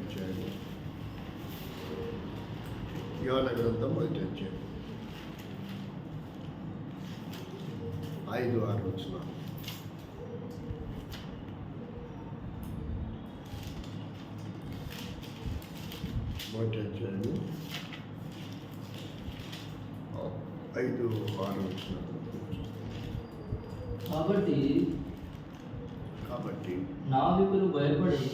అధ్యాయం, యోహాను గ్రంథం 1వ అధ్యాయం 5-6 వచనాలు. మొదటి అధ్యాయం 5-6 వచనాలు. కాబట్టి నావికులు భయపడి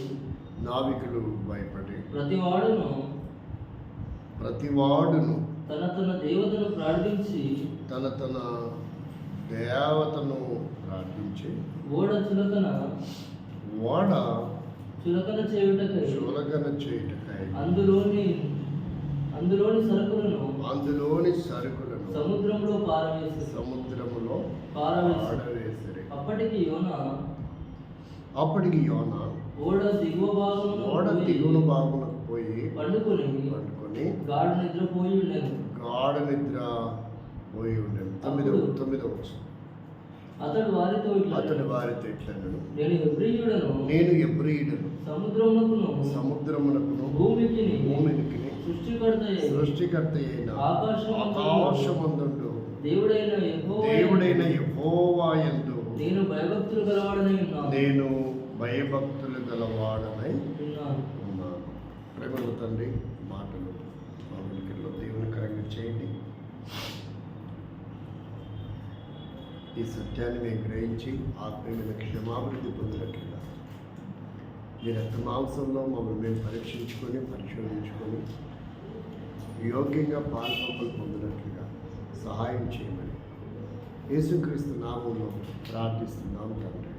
ప్రతివాడును తన తన దేవతను ప్రార్థించి ఓడ చులకన చేయుటకై అందులోని సరుకులను సముద్రములో పారవేసిరి. అప్పటికి యోనా ఓడ దిగువ భాగమునకు పోయి పండుకొని గాఢ నిద్ర పోయి ఉండేను. 9వ వచనం. అతడు వారితో ఇట్లనెను, నేను హెబ్రీయుడను, సముద్రమునకును భూమికి సృష్టికర్త అయిన ఆకాశమందుండు దేవుడైన యెహోవా యందు నేను భయభక్తులు గలవాడనై ఉన్నాను. ప్రేమల తండ్రి, మాటలు మా వెనుకల్లో దేవునికరంగా చేయండి. ఈ సత్యాన్ని మేము గ్రహించి ఆత్మీయమైన క్షమాభివృద్ధి పొందినట్లుగా మీ రక్త మాంసంలో మమ్మల్ని మేము పరిశోధించుకొని యోగ్యంగా పాల్పొంపులు పొందినట్లుగా సహాయం చేయమని యేసుక్రీస్తు నామంలో ప్రార్థిస్తున్నాము తండ్రి.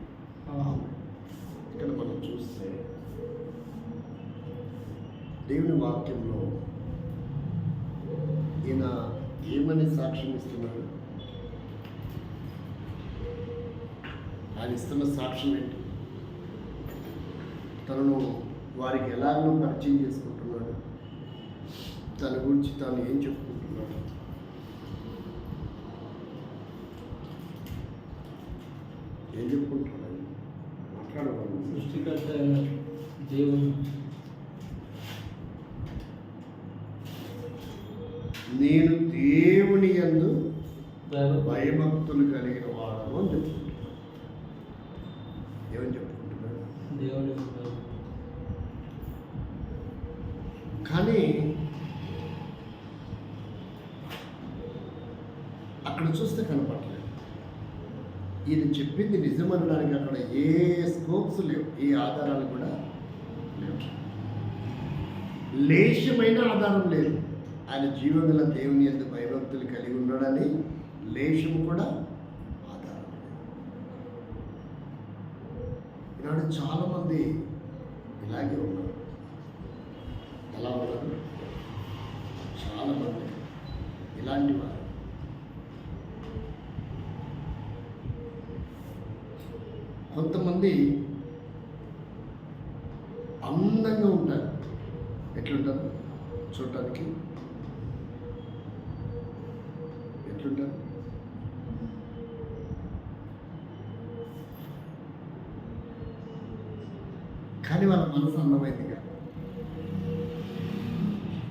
ఇక్కడ మనం చూస్తే దేవుని వాక్యంలో ఈయన ఏమని సాక్ష్యం ఇస్తున్నాడు? ఆయన ఇస్తున్న సాక్ష్యం ఏంటి? తనను వారికి ఎలాగో పరిచయం చేసుకుంటున్నాడు, తన గురించి తాను ఏం చెప్పుకుంటున్నాడు? ఏం చెప్పుకుంటున్నాడు? మాట్లాడవాలి. సృష్టికర్త అయిన దేవుడు, నేను దేవుని యందు భయభక్తులు కలిగిన వాడను అని చెప్పుకుంటున్నాడు. ఏమని చెప్పుకుంటున్నాడు? దేవుని. కానీ అక్కడ చూస్తే కనపడలేదు. ఈయన చెప్పింది నిజమనడానికి అక్కడ ఏ స్కోప్స్ లేవు, ఏ ఆధారాలు కూడా లేవు, లేశమైన ఆధారం లేదు. ఆయన జీవగల దేవుని యందు భయభక్తులు కలిగి ఉన్నాడని లేశము కూడా ఆధారం లేదు. ఈనాడు చాలామంది ఇలాగే ఉన్నారు. ఎలా ఉన్నారు? చాలామంది ఇలాంటి వారు. కొంతమంది అందంగా ఉంటారు. ఎట్లుంటారు చూడటానికి? ఎట్లుంటారు? కానీ వాళ్ళ మనసు అందమైంది కాదు,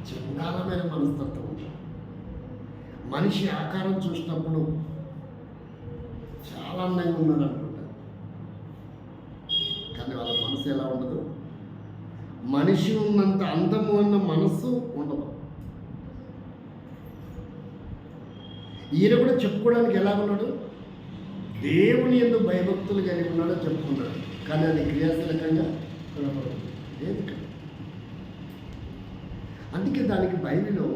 చండాలమైన మనస్తత్వం ఉంటుంది. మనిషి ఆకారం చూసినప్పుడు చాలా అందంగా ఉన్నాడు అనుకుంటారు, కానీ వాళ్ళ మనసు ఎలా ఉండదు? మనిషి ఉన్నంత అందము అన్న మనసు ఉండదు. ఈయన కూడా చెప్పుకోవడానికి ఎలా ఉన్నాడు? దేవుని యందు భయభక్తులు కలిగి ఉన్నాడో చెప్పుకున్నాడు, కానీ అది క్రియాశీలకంగా లేదు కదా. అందుకే దానికి బైబిల్లో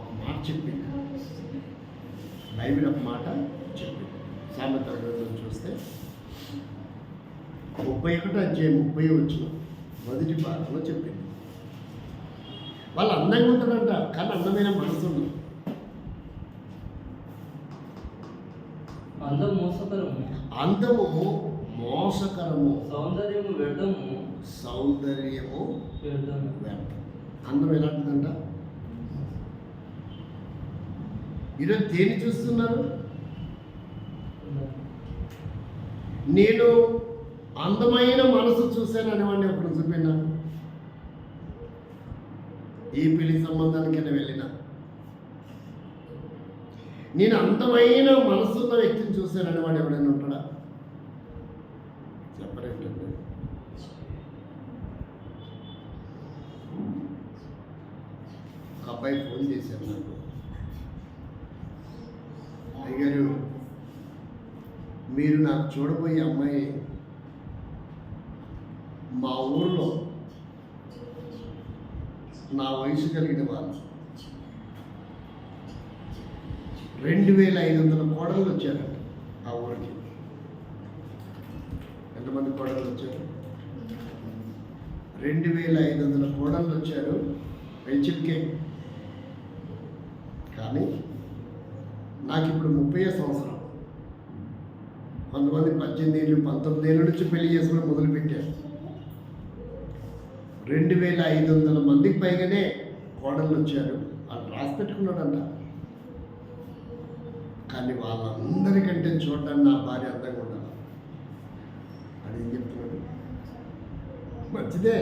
ఒక మాట చెప్పింది. బైబిల్ ఒక మాట చెప్పింది. సామెతల గ్రంథం చూస్తే 31వ అధ్యాయం 30వ వచనం మొదటి భాగంలో చెప్పింది. వాళ్ళు అందంగా ఉంటారంట, కానీ అందమైన మనసు ఉంది. అందము మోసకరము, సౌందర్యము వ్యర్థం. అందం ఎలాంటిదంట? ఈరోజు దేన్ని చూస్తున్నారు? నేను అందమైన మనసు చూశాను అనేవాడిని ఒకడు చూపినాను. ఏ పెళ్లి సంబంధానికైనా వెళ్ళినా నేను అందమైన మనసున్న వ్యక్తిని చూశానని వాడు ఎవడైనా ఉంటాడా? చెప్పరేంటండి. ఒక అబ్బాయి ఫోన్ చేశారు నాకు, అయ్యగారు మీరు నాకు చూడబోయే అమ్మాయి మా ఊరిలో నా వయసు కలిగిన వాళ్ళు 2500 కోడళ్ళు వచ్చారంట ఆ ఊరికి. ఎంతమంది కోడళ్ళు వచ్చారు? 2500 కోడళ్ళు వచ్చారు పెంచుకే. కానీ నాకు ఇప్పుడు 30 సంవత్సరం. కొంతమంది 18 ఏళ్ళు 19 ఏళ్ళ నుంచి పెళ్లి చేసుకోవడం మొదలుపెట్టారు. 2500 మందికి పైగానే కోడళ్ళు వచ్చారు. వాళ్ళు రాసి పెట్టుకున్నాడంట. కానీ వాళ్ళందరికంటే చూడడానికి నా భార్య అందంగా ఉండాలి అని ఏం చెప్తున్నాడు? మంచిదే.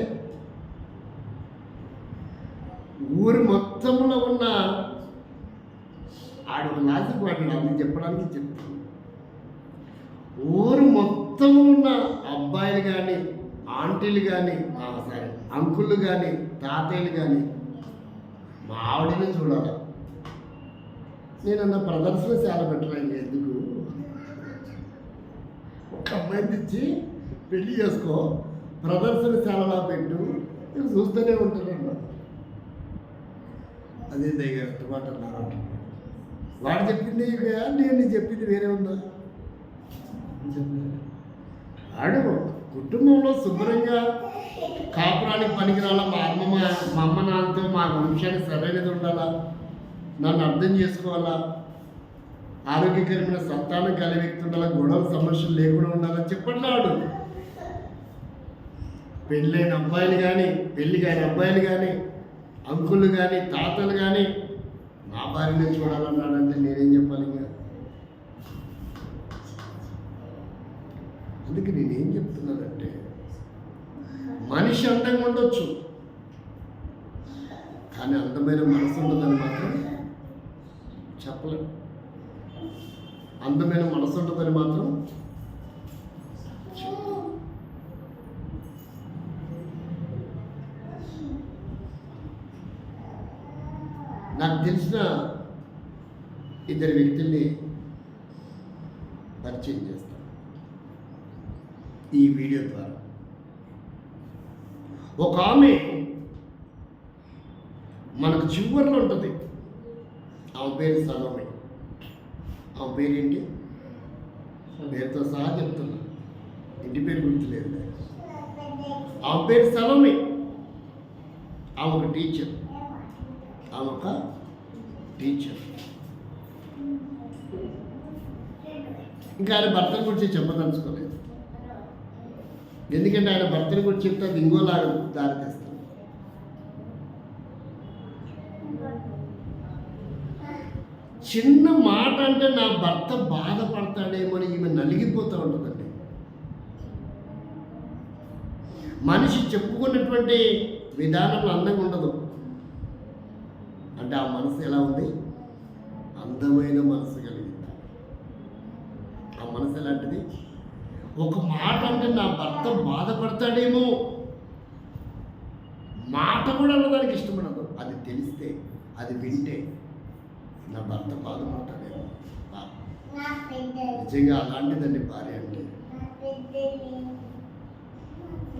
ఊరు మొత్తంలో ఉన్న ఆడు లాజిక్ వాడిని అది చెప్పడానికి చెప్తున్నాను. ఊరు మొత్తంలో ఉన్న అబ్బాయిలు కానీ ఆంటీలు కానీ సారీ అంకుళ్ళు కానీ తాతయ్యలు కానీ మా ఆవిడనే చూడాలి. నేనన్న ప్రదర్శనశాల పెట్టడానికి ఎందుకు? ఒక అమ్మాయిని తెచ్చి పెళ్లి చేసుకో, ప్రదర్శనశాలలా పెట్టు, నేను చూస్తూనే ఉంటానన్న. అదే దగ్గర మాట అన్నారు. వాడు చెప్పింది నేను చెప్పింది వేరే ఉందా? ఆడు కుటుంబంలో శుభ్రంగా కాపురానికి పనికిరాల, మా అమ్మ నాన్నతో మా వంశానికి సరైనది ఉండాలా, నన్ను అర్థం చేసుకోవాలా, ఆరోగ్యకరమైన సంతానం కలిగి వ్యక్తి ఉండాలా, గొడవల సమస్యలు లేకుండా ఉండాలని చెప్పట్లాడు. పెళ్ళైన అబ్బాయిలు కానీ పెళ్ళి కాని అబ్బాయిలు కానీ అంకుళ్ళు కానీ తాతలు కానీ నా భార్యనే చూడాలన్నాడంటే నేనేం చెప్పాలి? ఇంకా అందుకే నేనేం చెప్తున్నానంటే మనిషి అందంగా ఉండొచ్చు, కానీ అందమైన మనసు ఉండదని మాత్రం చెప్పలేం. అందమైన మనసు ఉంటుందని మాత్రం నాకు తెలిసిన 2 వ్యక్తుల్ని పరిచయం చేస్తాను ఈ వీడియో ద్వారా. ఒక ఆమె మనకు చివరిలో ఉంటుంది. ఆమె పేరు సలోమి. ఆమె పేరేంటి? పేరుతో సహా చెప్తున్నా, ఇంటి పేరు గుర్తులేదు. ఆమె పేరు సలోమి. ఆమె ఒక టీచర్. ఇంకా ఆయన భర్తను గురించి చెప్పదలుచుకోలేదు. ఎందుకంటే ఆయన భర్తను గురించి చెప్తే అది ఇంకోలాగా దారితీస్తాడు. చిన్న మాట అంటే నా భర్త బాధపడతాడేమో అని ఈమె నలిగిపోతూ ఉంటుందండి. మనిషి చెప్పుకున్నటువంటి విధానంలో అందంగా ఉండదు. అంటే ఆ మనసు ఎలా ఉంది? అందమైన మనసు కలిగింది. ఆ మనసు ఎలాంటిది? ఒక మాట అంటే నా భర్త బాధపడతాడేమో, మాట కూడా అన్నదానికి ఇష్టపడదు. అది తెలిస్తే, అది వింటే నా భర్త బాధపడతాడేమో. నిజంగా అలాంటిదండి భార్య అంటే.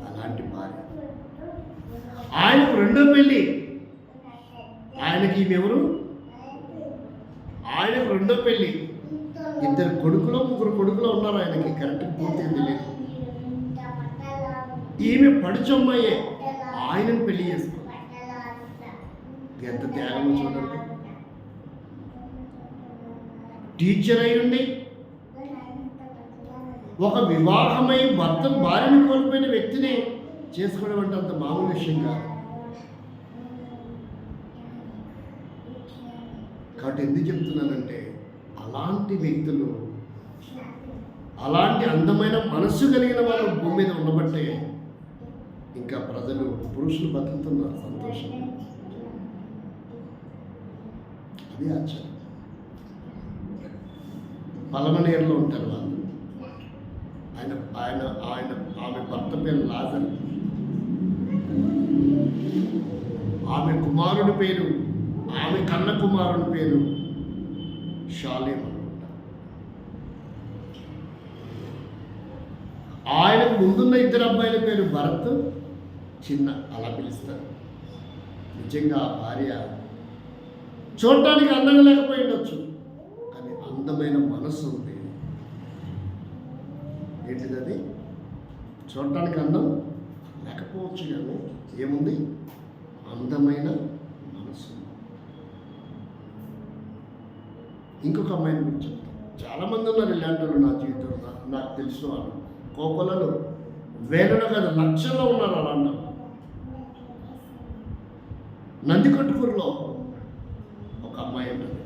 అలాంటి భార్య. ఆయనకు 2వ పెళ్ళి. ఆయనకి ఈమెవరు? ఆయనకు 2వ పెళ్ళి. 2 కొడుకులో 3 కొడుకులో ఉన్నారు ఆయనకి, కరెక్ట్ పూర్తిగా తెలియదు. ఈమె పడుచమ్మాయే ఆయనను పెళ్లి చేసుకుంది. ఎంత త్యాగమో చూడండి. టీచర్ అయ్యుండి ఒక వివాహమై భార్యను కోల్పోయిన వ్యక్తిని చేసుకోవడం అంటే అంత మామూలు విషయం కాదు. కాబట్టి ఎందుకు చెప్తున్నానంటే అలాంటి వ్యక్తులు, అలాంటి అందమైన మనస్సు కలిగిన వాళ్ళు భూమి మీద ఉండబట్టే ఇంకా ప్రజలు పురుషులు బతుకుతున్నారు సంతోషంగా. ఇది ఆశ్చర్యం. పలమనేరులో ఉంటారు వాళ్ళు. ఆయన ఆయన ఆయన ఆమె భర్త పేరు లాజరు, ఆమె కుమారుడి పేరు, ఆమె కన్న కుమారుడి పేరు షాలేం అనుకుంటా. ఆయనకు ముందున్న ఇద్దరు అబ్బాయిల పేరు భరత్, చిన్న, అలా పిలుస్తారు. నిజంగా ఆ భార్య చూడటానికి అందంగా లేకపోయి ఉండొచ్చు, కానీ అందమైన మనసు ఉంది. ఏంటిది అది? చూడటానికి అందం లేకపోవచ్చు కానీ ఏముంది? అందమైన మనసు. ఇంకొక అమ్మాయిని గురించి చెప్తాను. చాలామంది ఉన్నారు ఇలాంటి వాళ్ళు నా జీవితంలో, నాకు తెలిసిన వాళ్ళు. కోపలలో వేలలో కదా లక్షల్లో ఉన్నారు అలాంటి. నందికొట్కూరులో ఒక అమ్మాయి ఉంటుంది.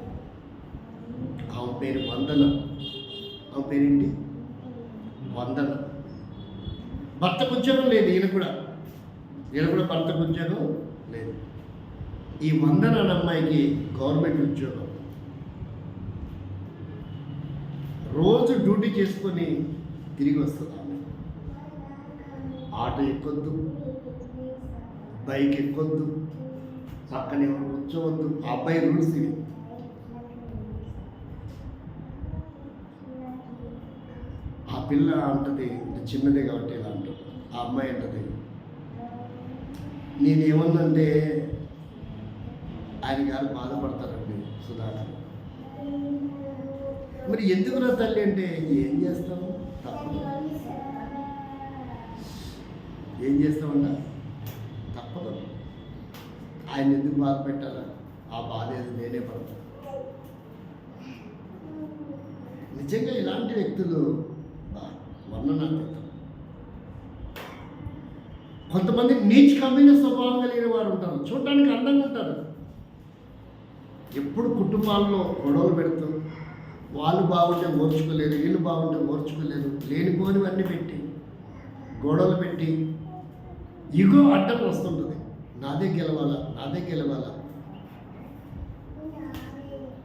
ఆమె పేరు వందన. ఆమె పేరేంటి? వందన. భర్తకు ఉద్యోగం లేదు, ఈయన కూడా భర్తకు ఉద్యోగం లేదు. ఈ వందన అనే అమ్మాయికి గవర్నమెంట్ ఉద్యోగం. రోజు డ్యూటీ చేసుకొని తిరిగి వస్తుంది ఆమె. ఆటో ఎక్కొద్దు, బైక్ ఎక్కొద్దు, పక్కన ఎవరు కూర్చోవద్దు. ఆ అబ్బాయి రూల్స్ ఇవి. ఆ పిల్ల అంటది, చిన్నదే కాబట్టి ఇలా అంటుంది. ఆ అమ్మాయి అంటది, నేనేమన్నంటే ఆయన గారు బాధపడతారండి సుధాకర్. మరి ఎందుకు నా తల్లి అంటే ఏం చేస్తాము, తప్పదు. ఏం చేస్తామన్నా తప్పదు. ఆయన ఎందుకు బాధ పెట్టాలా? ఆ బాధ ఏది నేనే పడతాను. నిజంగా ఇలాంటి వ్యక్తులు వర్ణనాతీతం. కొంతమంది నీచ్ కమ్మిన స్వభావం కలిగిన వారు ఉంటారు, చూడటానికి అందంగా ఉంటారు, ఎప్పుడు కుటుంబాల్లో గొడవలు పెడుతూ, వాళ్ళు బాగుంటే ఓర్చుకోలేరు, వీళ్ళు బాగుంటే ఓర్చుకోలేరు, లేనిపోనివన్నీ పెట్టి గొడవలు పెట్టి ఇగో అడ్డం వస్తుంటుంది. నాదే గెలవాలా.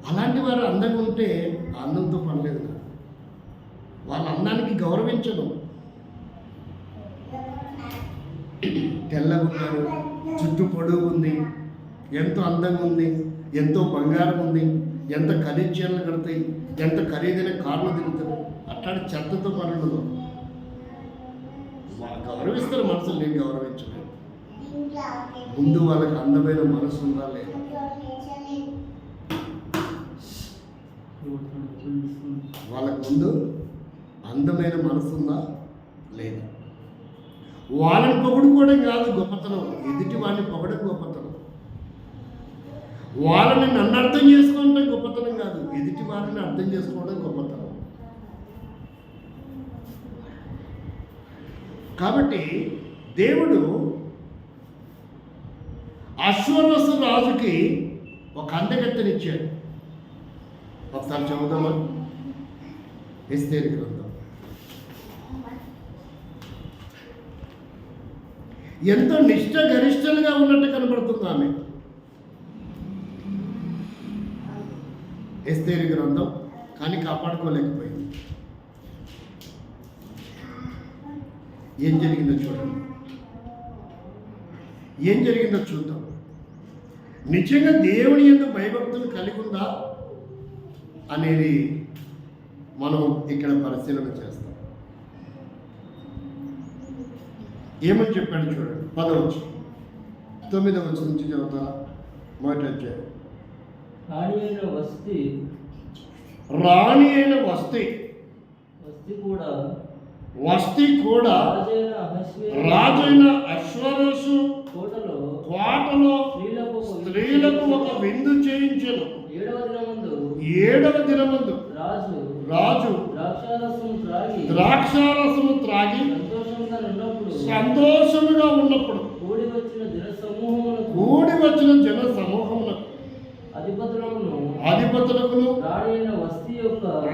అలాంటి వారు అందంగా ఉంటే అందంతో పనిలేదు. వాళ్ళ అందానికి గౌరవించడం. తెల్లగా ఉన్నారు, చుట్టూ పొడుగు ఉంది, ఎంతో అందంగా ఉంది, ఎంతో బంగారం ఉంది, ఎంత ఖరీదు చీరలు కడతాయి, ఎంత ఖరీదైన కార్లు తిరుగుతారు. అట్లాంటి చెత్తతో పనులు గౌరవిస్తారు మనసులు, నేను గౌరవించలేదు. ముందు వాళ్ళకి అందమైన మనసు ఉందా లేదా? వాళ్ళకు ముందు అందమైన మనసు ఉందా లేదా? వాళ్ళని పొగుడుకోవడం కాదు గొప్పతనం, ఎదుటి వాడిని పొగడం గొప్పతనం. వాళ్ళని నన్ను అర్థం చేసుకోవడం గొప్పతనం కాదు, ఎదుటి వారిని అర్థం చేసుకోవడం గొప్పతనం. కాబట్టి దేవుడు అశ్వరసు రాజుకి ఒక అందగత్తెనిచ్చాడు. ఒకసారి చదువుదామా? ఎస్తేరు గ్రంథం. ఎంతో నిష్ఠ గరిష్టలుగా ఉన్నట్టు కనబడుతుంది ఆమె. ఎస్తేరు గ్రంథం, కానీ కాపాడుకోలేకపోయింది. ఏం జరిగిందో చూడండి, ఏం జరిగిందో చూద్దాం. నిజంగా దేవుని యందు భయభక్తులు కలిగి ఉందా అనేది మనం ఇక్కడ పరిశీలన చేస్తాం. ఏమని చెప్పాడు చూడండి. 10వ వచనం, 9వ వచనం నుంచి చదువుతా. మొదటి అధ్యాయం. రాణి అయిన వస్తీ కూడా రాజైన అశ్వరసు కోటలో స్త్రీలకు ఒక విందు చేయించెను. 7వ దినమందు రాజు ద్రాక్షారసము త్రాగి సంతోషముగా ఉన్నప్పుడు కూడి వచ్చిన జన సమూహములకు అధిపతులకు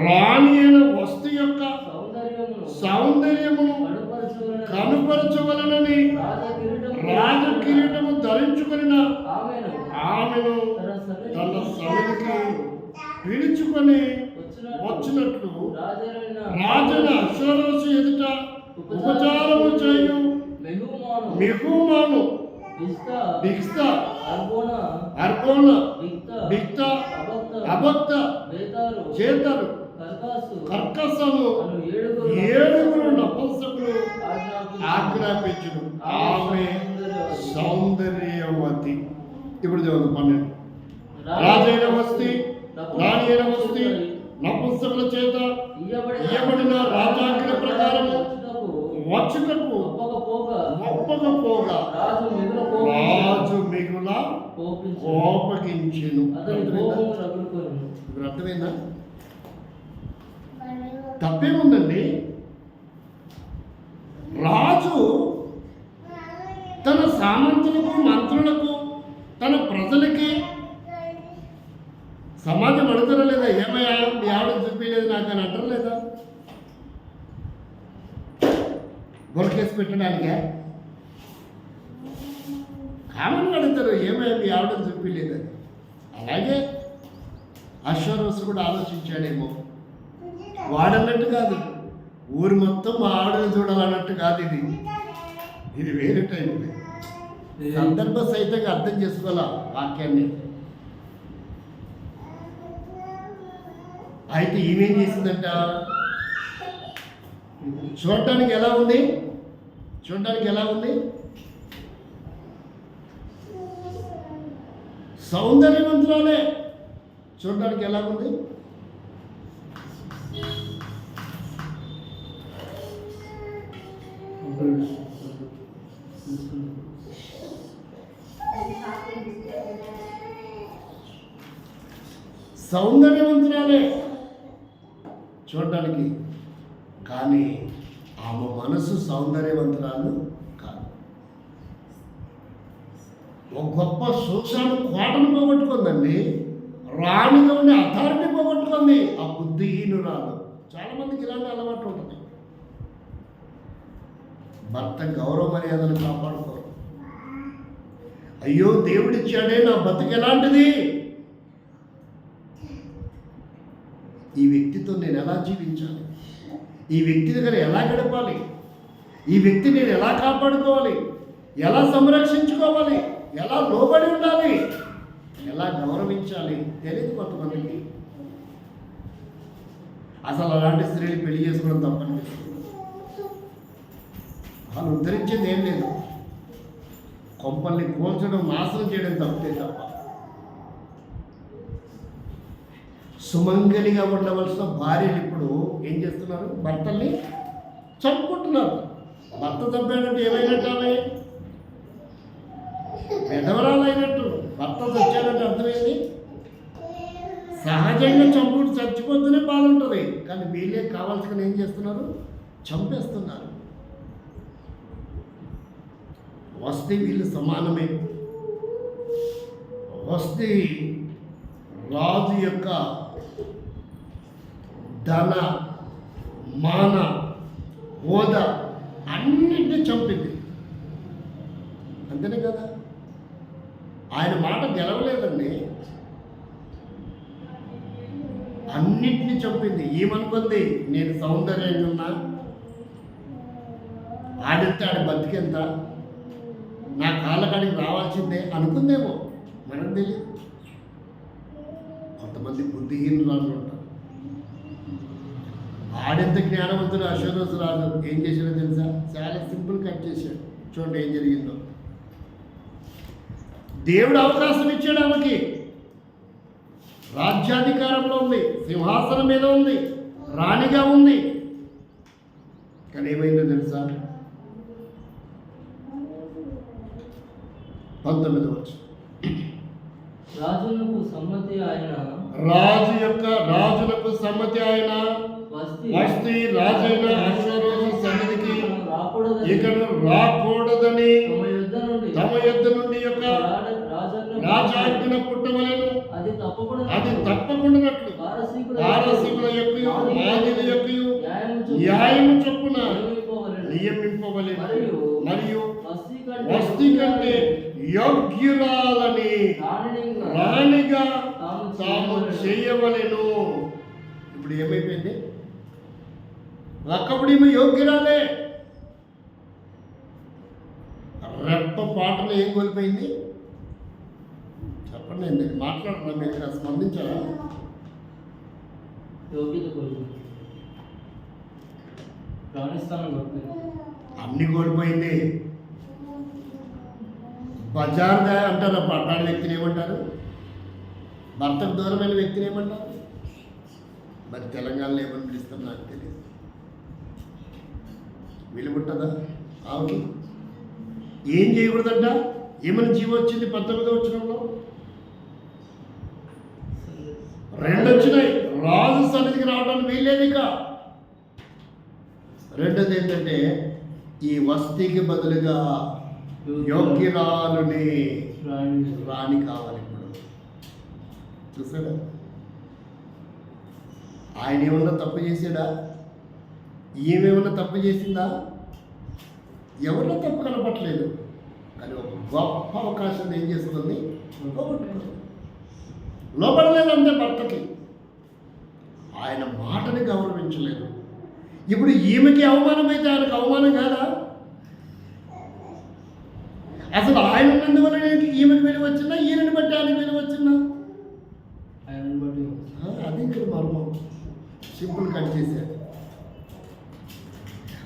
రాణి అయిన వస్తీ యొక్క సౌందర్యమును కనుపరచవలనని రాజ కిరీటము ధరించుకుని ఆమెను తన సన్నిధికి పిలుచుకొని వచ్చినట్లు రాజైన అశ్వరోషు ఎదుట ఉపచారము చేయు మెహూమాను బిక్తా అర్బోన బిక్తా అబక్త చేతరు కర్కసను ఏడుగురు నపుంసకులు ఆజ్ఞాపించును. ఆమె సౌందర్యవతి. ఇప్పుడు చదువు 12. రాజైన వస్తి రాణి అయిన వస్తి నపుంసకుల చేత ఇయ్యబడిన రాజాజ్ఞ ప్రకారము వచ్చుటకు ఒప్పకపోగా రాజు మిగుల కోపగించెను. ఇప్పుడు అర్థమైందా? తప్పేముందండి? రాజు తన సామంతులకు మంత్రులకు తన ప్రజలకి సమాజం అడుగుతారా లేదా? ఏమయ్యా మీ ఆవిడ చూపించలేదు నాకు అని అంటారు లేదా? గొరకేసి పెట్టడానికే కామన్గా అడుగుతారు, ఏమయ్యా మీ ఆవిడని చూపించలేదని. అలాగే అశ్వరోసు కూడా ఆలోచించాడేమో. వాడన్నట్టు కాదు, ఊరు మొత్తం మా ఆవిడని చూడాలన్నట్టు కాదు. ఇది వేరే టైం. సందర్భ సహితంగా అర్థం చేసుకోవాలా వాక్యాన్ని. అయితే ఈమెం చేసిందంట? చూడటానికి ఎలా ఉంది? సౌందర్యవంతురాలే. చూడటానికి ఎలా ఉంది? సౌందర్యవంతురాలే చూడటానికి, కానీ ఆమె మనసు సౌందర్యవంతురాలు కాదు. ఒక గొప్ప సూక్ష్మ కోటను పోగొట్టుకుందండి. రాణిగా ఉండే అథారిటీ పోగొట్టుకుంది ఆ బుద్ధిహీనురాలు. చాలా మందికి ఇలాంటి అలవాటు ఉంటుంది. భర్త గౌరవ మర్యాదను కాపాడుకోరు. అయ్యో దేవుడిచ్చాడే, నా బతుకు ఎలాంటిది, ఈ వ్యక్తితో నేను ఎలా జీవించాలి, ఈ వ్యక్తి దగ్గర ఎలా గడపాలి, ఈ వ్యక్తి నేను ఎలా కాపాడుకోవాలి, ఎలా సంరక్షించుకోవాలి, ఎలా లోబడి ఉండాలి, ఎలా గౌరవించాలి తెలియదు కొంతమందికి. అసలు అలాంటి స్త్రీలు పెళ్లి చేసుకోవడం తప్పనిపిస్తుంది. వాళ్ళు ఉద్ధరించేది ఏం లేదు, కొంపల్ని కూల్చడం, నాశనం చేయడం తప్పే తప్ప. సుమంగలిగా ఉండవలసిన భార్యలు ఇప్పుడు ఏం చేస్తున్నారు? భర్తల్ని చంపుకుంటున్నారు. భర్త చంపాడంటే ఏమైనట్టు? ఆమె విధవరాలైనట్టు. భర్త చచ్చాడంటే అర్థమైంది. సహజంగా చంపుడు చచ్చిపోతూనే బాధ ఉంటుంది, కానీ వీళ్ళే కావాల్సిన ఏం చేస్తున్నారు? చంపేస్తున్నారు. వస్తే వీళ్ళు సమానమే. వస్తే రాజు యొక్క ధన మాన హోదా అన్నింటినీ చంపింది. అంతేనే కదా? ఆయన మాట గెలవలేదండి, అన్నిటినీ చంపింది. ఏమనుకుంది? నేను సౌందర్యంగా ఉన్నా, ఆడితే ఆడి బతికెంత, నా కాళ్ళ కాడికి రావాల్సిందే అనుకుందేమో, మనకు తెలియదు. కొంతమంది బుద్ధిహీనులు ఉంటారు. ఆడెంత జ్ఞానవంతుడు అశ్వరోజు రాజు ఏం చేశాడో తెలుసా? చాలా సింపుల్ కట్ చేశాడు. చూడండి ఏం జరిగిందో. దేవుడు అవకాశం ఇచ్చాడు ఆమెకి. రాజ్యాధికారంలో ఉంది, సింహాసనం మీద ఉంది, రాణిగా ఉంది. కానీ ఏమైందో తెలుసా? 19వ వచనం. రాజునకు సమ్మతి ఆయన వస్తి రాజైన అశ్వరోజు సన్నిధికి ఇకను రాకూడదని తమ యుద్ధ నుండి యొక్క రాజాజ్ఞ పుట్టవలెను. అది తప్పకుండానట్లు పారసీకుల యొక్కయు మాదిల యొక్కయు న్యాయము చొప్పున నియమింపవలెను. మరియు వస్తి కంటే యోగ్యురాలని రాణిగా తాము చేయవలెను. ఇప్పుడు ఏమైపోయింది? ఒకప్పుడు ఈమె యోగ్యురాలే, రెప్ప పాటలు ఏం కోల్పోయింది చెప్పండి. నేను మాట్లాడుతున్నా, మీరు స్పందించారా? యోగ్యత కోల్పోయింది, రాణిస్థానం కోల్పోయింది, అన్ని కోల్పోయింది. బజార్ అంటారు, పట్టాడు వ్యక్తిని ఏమంటారు? భర్తకు దూరమైన వ్యక్తిని ఏమంటారు? మరి తెలంగాణలో ఏమని పిలుస్తాం నాకు తెలియదు. విలుగుంటుందా ఆమెకి? ఏం చేయకూడదంట? ఏమని జీవం వచ్చింది 19వ వచనంలో? 2 వచ్చినాయి. రాజు సన్నిధికి రావడానికి వీల్లేదు. ఇక రెండోది ఏంటంటే, ఈ వస్తీకి బదులుగా యోగ్యురాలుని రాణి కావాలి. ఇప్పుడు చూసాడా? ఆయన ఏమన్నా తప్పు చేసాడా? ఈమెమన్నా తప్పు చేసిందా? ఎవరిలో తప్పు కనపట్లేదు. కానీ ఒక గొప్ప అవకాశం ఏం చేస్తుంది? లోపడలేదంటే భర్తకి, ఆయన మాటని గౌరవించలేదు. ఇప్పుడు ఈమెకి అవమానం అయితే ఆయనకు అవమానం కాదా? అసలు ఆయన ఉన్నందువల్ల ఈమెకి విలువ వచ్చిందా? ఈయనని బట్టి ఆయనకి విలువ వచ్చిందా? అది ఇక్కడ మర్మం. సింపుల్ కట్ చేశారు.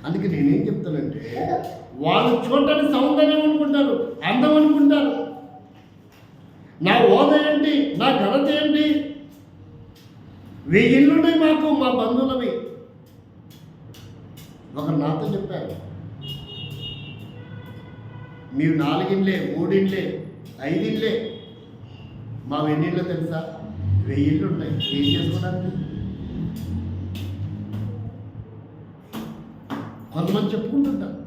అందుకే నేనేం చెప్తానంటే, వాళ్ళు చూడటానికి సౌందర్యం అనుకుంటారు, అందం అనుకుంటారు. నా హోదా ఏంటి, నా ఘనత ఏంటి? 1000 ఇళ్ళున్నాయి మాకు, మా బంధువులవి. ఒకరు నాతో చెప్పారు, మీరు 4 ఇండ్లే, 3 ఇండ్లే, 5 ఇండ్లే, మా ఎన్ని ఇళ్ళు తెలుసా? 1000 ఇళ్ళు ఉంటాయి. ఏం చేసుకోవడానికి? కొంతమంది చెప్పుకుంటుంటారు.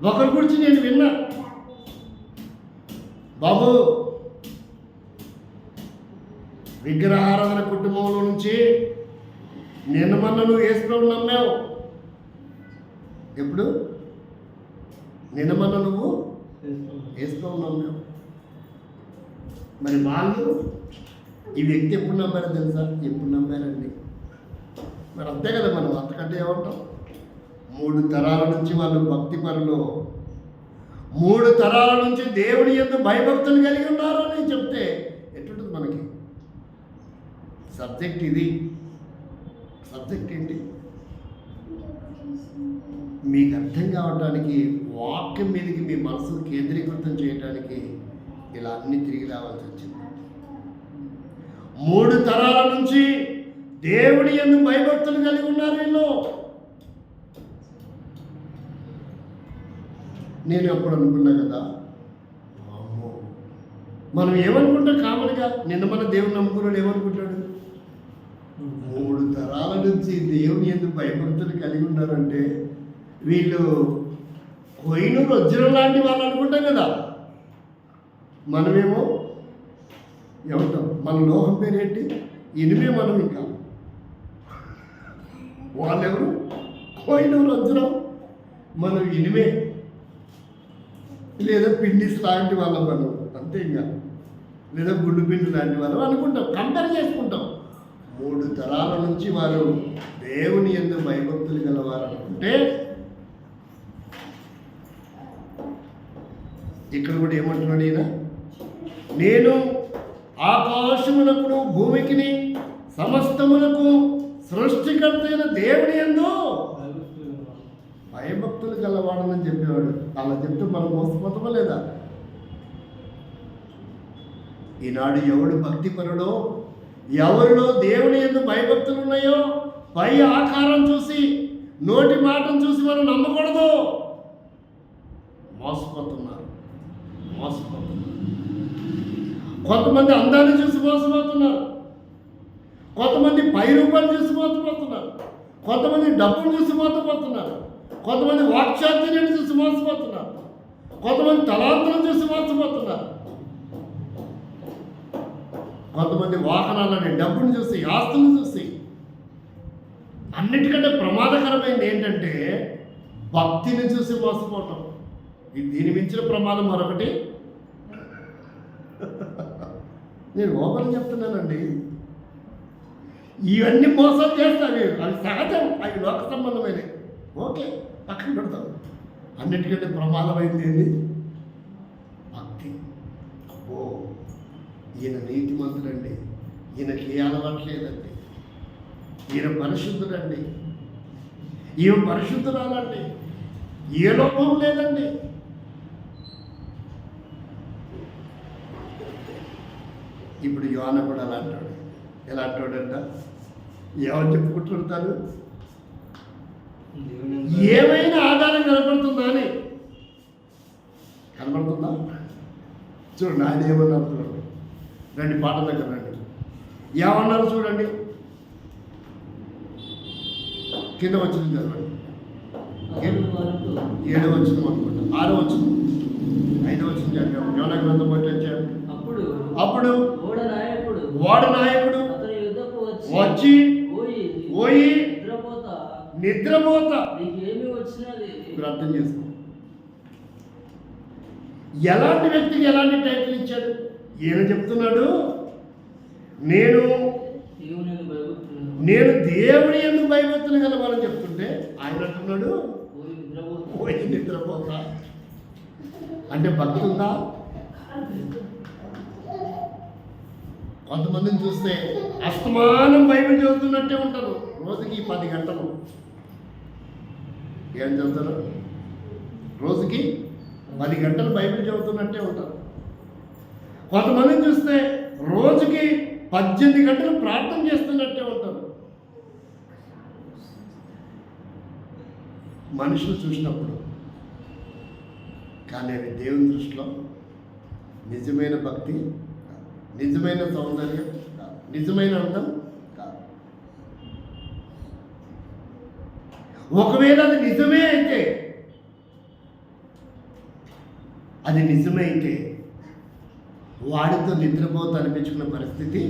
ఒకరి గురించి నేను విన్నా, బాబు విగ్రహారాధన కుటుంబంలో నుంచి నిన్న మొన్న నువ్వు యేసుప్రభుని నమ్మావు. ఎప్పుడు? నిన్న మొన్న నువ్వు యేసుప్రభుని నమ్మావు. మరి వాళ్ళు ఈ వ్యక్తి ఎప్పుడు నమ్మారో తెలుసా? ఎప్పుడు నమ్మారండి? మరి అంతే కదా, మనం అంతకంటే ఏమంటాం? 3 తరాల నుంచి వాళ్ళు భక్తి పరులు, 3 తరాల నుంచి దేవుని యందు భయభక్తులు కలిగి ఉన్నారు అని చెప్తే ఎట్లుంటుంది మనకి? సబ్జెక్ట్ ఇది. సబ్జెక్ట్ ఏంటి? మీకు అర్థం కావడానికి, వాక్యం మీదకి మీ మనసును కేంద్రీకృతం చేయడానికి ఇలా అన్ని తిరిగి రావాల్సి వచ్చింది. 3 తరాల నుంచి దేవుని యందు భయభక్తులు కలిగి ఉన్నారు వీళ్ళు. నేను ఎప్పుడు అనుకున్నా కదా, మనం ఏమనుకుంటాం కామన్గా? నిన్న మన దేవుని నమ్ముకున్నాడు ఏమనుకుంటాడు? 3 తరాల నుంచి దేవుని యందు భయభక్తులు కలిగి ఉన్నారంటే వీళ్ళు కోహినూరు వజ్రం లాంటి వాళ్ళు అనుకుంటాం కదా. మనమేమో ఏమంటాం? మన లోహం పేరేంటి? ఇనిమే. మనం ఇంకా వాళ్ళెవరు? కోహినూరు వజ్రం, మనం ఇనిమే, లేదా పిండిస్ లాంటి వాళ్ళం మనం, అంతే. ఇంకా లేదా గుండు పిండి లాంటి వాళ్ళం అనుకుంటాం, కంపేర్ చేసుకుంటాం. 3 తరాల నుంచి వారు దేవుని యందు భయభక్తులు గలవారు అనుకుంటే, ఇక్కడ కూడా ఏమంటున్నాడు ఈయన? నేను ఆకాశమునకును భూమికిని సమస్తమునకు సృష్టికర్త అయిన దేవుని యందు భయభక్తులు గలవాడని చెప్పేవాడు. అలా చెప్తే మనం మోసపోతామా లేదా? ఈనాడు ఎవడు భక్తిపరుడో, ఎవరిలో దేవుని యందు భయభక్తులు ఉన్నాయో, పై ఆకారం చూసి, నోటి మాటను చూసి మనం నమ్మకూడదు. మోసపోతున్నారు. కొంతమంది అందాన్ని చూసి మోసపోతున్నారు, కొంతమంది పై రూపాయలు చూసి మోసపోతున్నారు, కొంతమంది డబ్బులు చూసి మోసపోతున్నారు, కొంతమంది వాక్చాతుర్యాన్ని చూసి మోసపోతున్నారు, కొంతమంది తలాంతరం చూసి మోసపోతున్నారు, కొంతమంది వాహనాలని, డబ్బును చూసి, ఆస్తులను చూసి. అన్నిటికంటే ప్రమాదకరమైనది ఏంటంటే భక్తిని చూసి మోసపోవటం. దీని మించిన ప్రమాదం మరొకటి నేను ఓపెన్ చెప్తున్నానండి. ఇవన్నీ మోసాలు చేస్తావి, అవి సహజం, అవి లోక సంబంధమైనవి. ఓకే, పక్కన పెడతాం. అన్నిటికంటే ప్రమాదమైంది ఏంటి? భక్తి. అబ్బో, ఈయన నీతిమంతుడండి, ఈయనకి ఏ అలవాటు లేదండి, ఈయన పరిశుద్ధుడండి, ఈయన పరిశుద్ధురాలండి, ఏ లోపం లేదండి. ఇప్పుడు యోన కూడా అలా అంటాడు. ఎలా అంటాడంట? ఏమని చెప్పుకుంటుంటారు? ఏమైనా ఆధారం కనపడుతుందా అని. కనపడుతుందా? చూడండి ఆయన ఏమన్నారు చూడండి. రండి పాట దగ్గర రండి. ఏమన్నారు చూడండి, కింద వచ్చింది చదవండి. 7వ వచనం అనుకుంటా, 6వ వచనం, 5వ వచనం చదివాము. యోనా గ్రంథం బట్టి వచ్చాడు. అప్పుడు వాడు నాయకుడు వచ్చి పోయి నిద్రపోతా. మీరు అర్థం చేసుకో, ఎలాంటి వ్యక్తికి ఎలాంటి టైటిల్ ఇచ్చాడు. ఈయన చెప్తున్నాడు, నేను దేవుని యందు భయభక్తులు గలవాలని చెప్తుంటే ఆయన అంటున్నాడు పోయి నిద్రపోతా. అంటే భక్తి ఉందా? కొంతమందిని చూస్తే అస్తమానం బైబిల్ చదువుతున్నట్టే ఉంటారు. రోజుకి 10 గంటలు ఏం చదువుతారు? రోజుకి 10 గంటలు బైబిల్ చదువుతున్నట్టే ఉంటారు. కొంతమందిని చూస్తే రోజుకి 18 గంటలు ప్రార్థన చేస్తున్నట్టే ఉంటారు. మనుషులు చూసినప్పుడు, కానీ అవి దేవుని దృష్టిలో నిజమైన భక్తి, నిజమైన సౌందర్యం కాదు, నిజమైన అందం కాదు. ఒకవేళ అది నిజమే అయితే, అది నిజమైతే వాడితో నిద్రపోతూ అనిపించుకున్న పరిస్థితి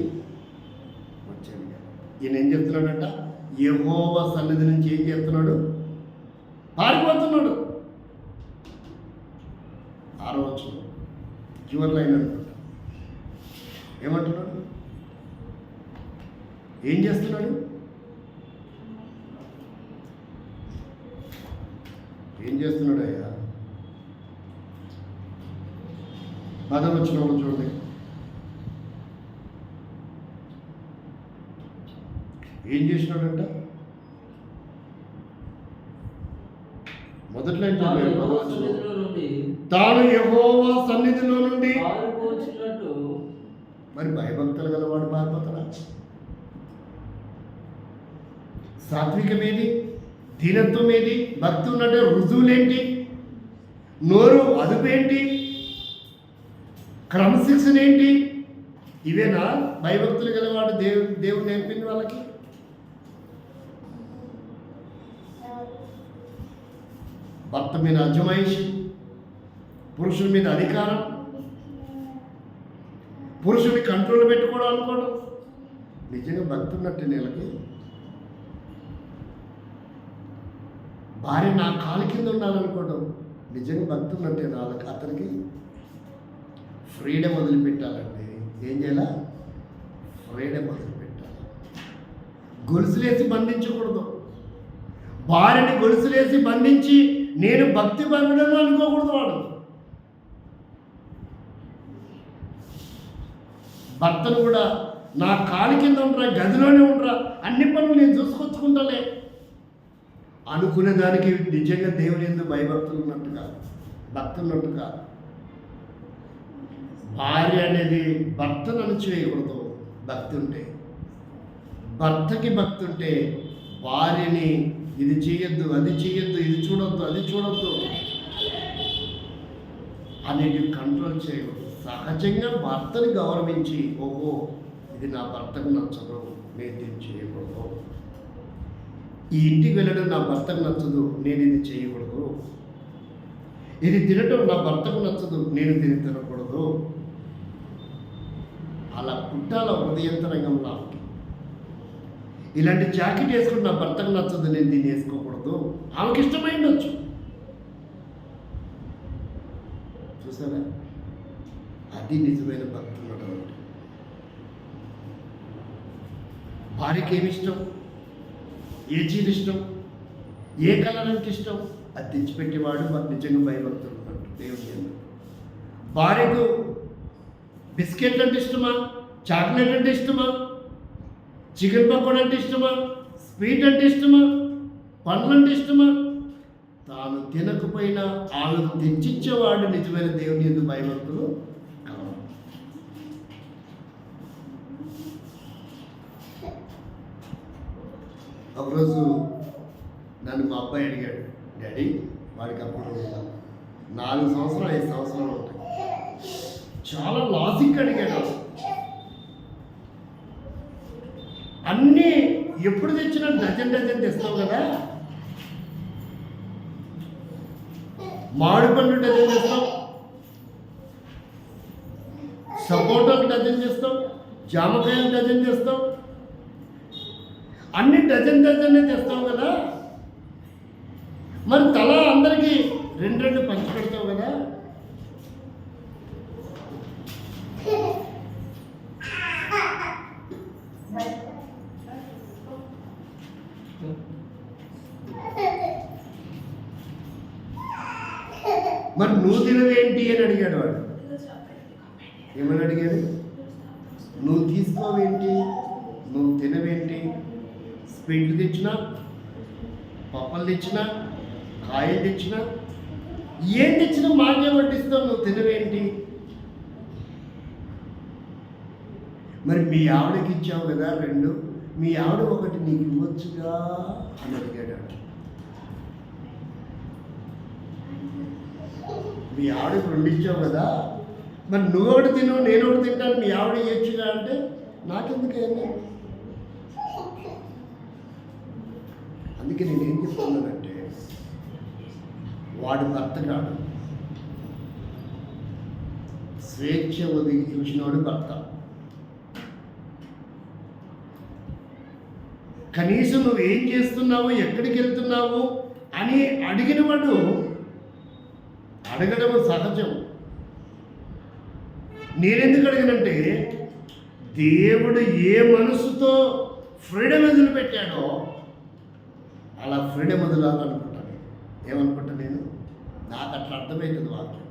వచ్చేది. ఈయన ఏం చెప్తున్నాడంట? యెహోవా సన్నిధి నుంచి ఏం చేస్తున్నాడు? పారిపోతున్నాడు. 6వ వచనం చివరి లైన్ అనుకుంటా. ఏమంటున్నాడు? ఏం చేస్తున్నాడు? ఏం చేస్తున్నాడు అయ్యా? 10వ వచనంలో చూడండి. ఏం చేసినాడంట? మొదట్లో తాను యెహోవా సన్నిధిలో నుండి. మరి భయభక్తులు గలవాడు పారిపోతాడా? సాత్వికం ఏది? దీనత్వం ఏది? భక్తి ఉన్నట్టే రుజువులేంటి? నోరు అదుపేంటి? క్రమశిక్షణ ఏంటి? ఇవేనా భయభక్తులు గలవాడు దేవుడు నేర్పింది వాళ్ళకి? భర్త మీద అజమాయిషి, పురుషుని మీద అధికారం, పురుషుని కంట్రోల్ పెట్టుకోవడం అనుకోవడం నిజంగా భక్తి ఉన్నట్టు నెలకి. భార్య నా కాలు కింద ఉండాలనుకోవడం నిజంగా భక్తి ఉన్నట్టే వాళ్ళకి. అతనికి ఫ్రీడమ్ వదిలిపెట్టాలండి. ఏం చేయాలా? ఫ్రీడమ్ వదిలిపెట్టాలి. గొలుసులేసి బంధించకూడదు. భార్యని గొలుసులేసి బంధించి నేను భక్తి పరుడను అనుకోకూడదు. వాడు భర్తను కూడా నా కాలు కింద ఉండరా, గదిలోనే ఉండరా, అన్ని పనులు నేను చూసుకొచ్చుకుంటాలే అనుకునే దానికి నిజంగా దేవుని యందు భయభక్తులు ఉన్నట్టుగా, భక్తి ఉన్నట్టుగా. భార్య అనేది భర్తను అణచివేయకూడదు. భక్తి ఉంటే, భర్తకి భక్తి ఉంటే భార్యని ఇది చేయొద్దు, అది చేయొద్దు, ఇది చూడొద్దు, అది చూడొద్దు అనేది కంట్రోల్ చేయకూడదు. సహజంగా భర్తని గౌరవించి, ఓహో ఇది నా భర్తకు నచ్చదు, నేను దీన్ని చేయకూడదు, ఈ ఇంటికి వెళ్ళడం నా భర్తకు నచ్చదు, నేను ఇది చేయకూడదు, ఇది తినటం నా భర్తకు నచ్చదు, నేను దీన్ని తినకూడదు, అలా పుట్టాల హృదయంతరంగంలో. ఇలాంటి జాకెట్ వేసుకుని నా భర్తకు నచ్చదు, నేను దీన్ని వేసుకోకూడదు. ఆమెకి ఇష్టమైండొచ్చు, చూసారా? అది నిజమైన భక్తి ఉండడం అంటే. భార్యకి ఏమి ఇష్టం, ఏ చీర ఇష్టం, ఏ కలర్ అంటే ఇష్టం, అది తెచ్చిపెట్టేవాడు నిజంగా భయభక్తులు ఉంటాడు దేవుని యందు. భార్యకు బిస్కెట్లు అంటే ఇష్టమా, చాక్లెట్ అంటే ఇష్టమా, చికెన్ పకోడా అంటే ఇష్టమా, స్వీట్ అంటే ఇష్టమా, పండ్లు అంటే ఇష్టమా, తాను తినకపోయినా ఆమెకు తెచ్చిచ్చేవాడు నిజమైన దేవుని యందు భయభక్తులు కావాలి. ఒకరోజు నన్ను మా అబ్బాయి అడిగాడు, డాడీ వాడికి అప్పుడు 4 సంవత్సరాలు 5 సంవత్సరాలు ఉంటాయి. చాలా లాజిక్ అడిగాడు. అన్నీ ఎప్పుడు తెచ్చినా డజన్ తెస్తావు కదా, మామిడి పండు డజన్ చేస్తావు, సపోటాలు డజన్ చేస్తావు, జామకాయలు డజన్ చేస్తావు, అన్ని డజన్ తెస్తావు కదా, మరి తల అందరికీ 2 పంచి పెడతావు కదా. మరి నువ్వు తినవేంటి అని అడిగాడు వాడు. ఏమని అడిగాడు? నువ్వు తీసుకోవేంటి, నువ్వు తినవేంటి, స్వీట్లు తెచ్చినా, పప్పలు తెచ్చినా, కాయలు తెచ్చినా, ఏం తెచ్చినా మాకే వడ్డిస్తావు, నువ్వు తినవేంటి? మరి మీ ఆవిడకి ఇచ్చావు కదా 2, మీ ఆవిడ 1 నీకు ఇవ్వచ్చుగా అని అడిగాడు. మీ ఆవిడకి 2 ఇచ్చావు కదా, మరి నువ్వు 1 తిను నేను 1 తింటాను, మీ ఆవిడ ఇవ్వచ్చుగా అంటే నాకెందుకైనా. అందుకే నేనేం చెప్తున్నానంటే, వాడు భర్త కాడు, స్వేచ్ఛ ఒదిగించినోడు భర్త. కనీసం నువ్వు ఏం చేస్తున్నావు, ఎక్కడికి వెళ్తున్నావు అని అడిగిన వాడు అడగడం సహజం. నేనెందుకు అడిగినంటే, దేవుడు ఏ మనసుతో ఫ్రీడమ్ వదిలిపెట్టాడో అలా ఫ్రీడమ్ వదలాలనుకుంటాను. ఏమనుకుంటా నేను, నాకు అట్లా అర్థమవుతుంది వాక్యం.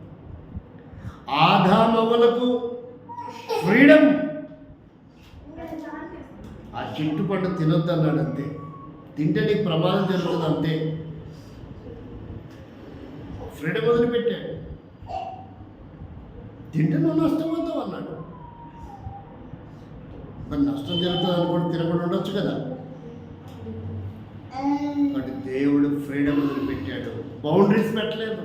ఆదామవ్వలకు ఫ్రీడమ్, ఆ చెట్టు పండు తినొద్దు అన్నాడు అంతే, తింటే నీకు ప్రమాదం జరుగుతుంది అంతే. ఫ్రీడమ్ వదిలిపెట్టాడు, తింటే నువ్వు నష్టపోతావు అన్నాడు. మరి నష్టం జరుగుతుంది అనుకోండి, తినకుండా ఉండొచ్చు కదా. కాబట్టి దేవుడు ఫ్రీడమ్ వదిలిపెట్టాడు, బౌండరీస్ పెట్టలేదు.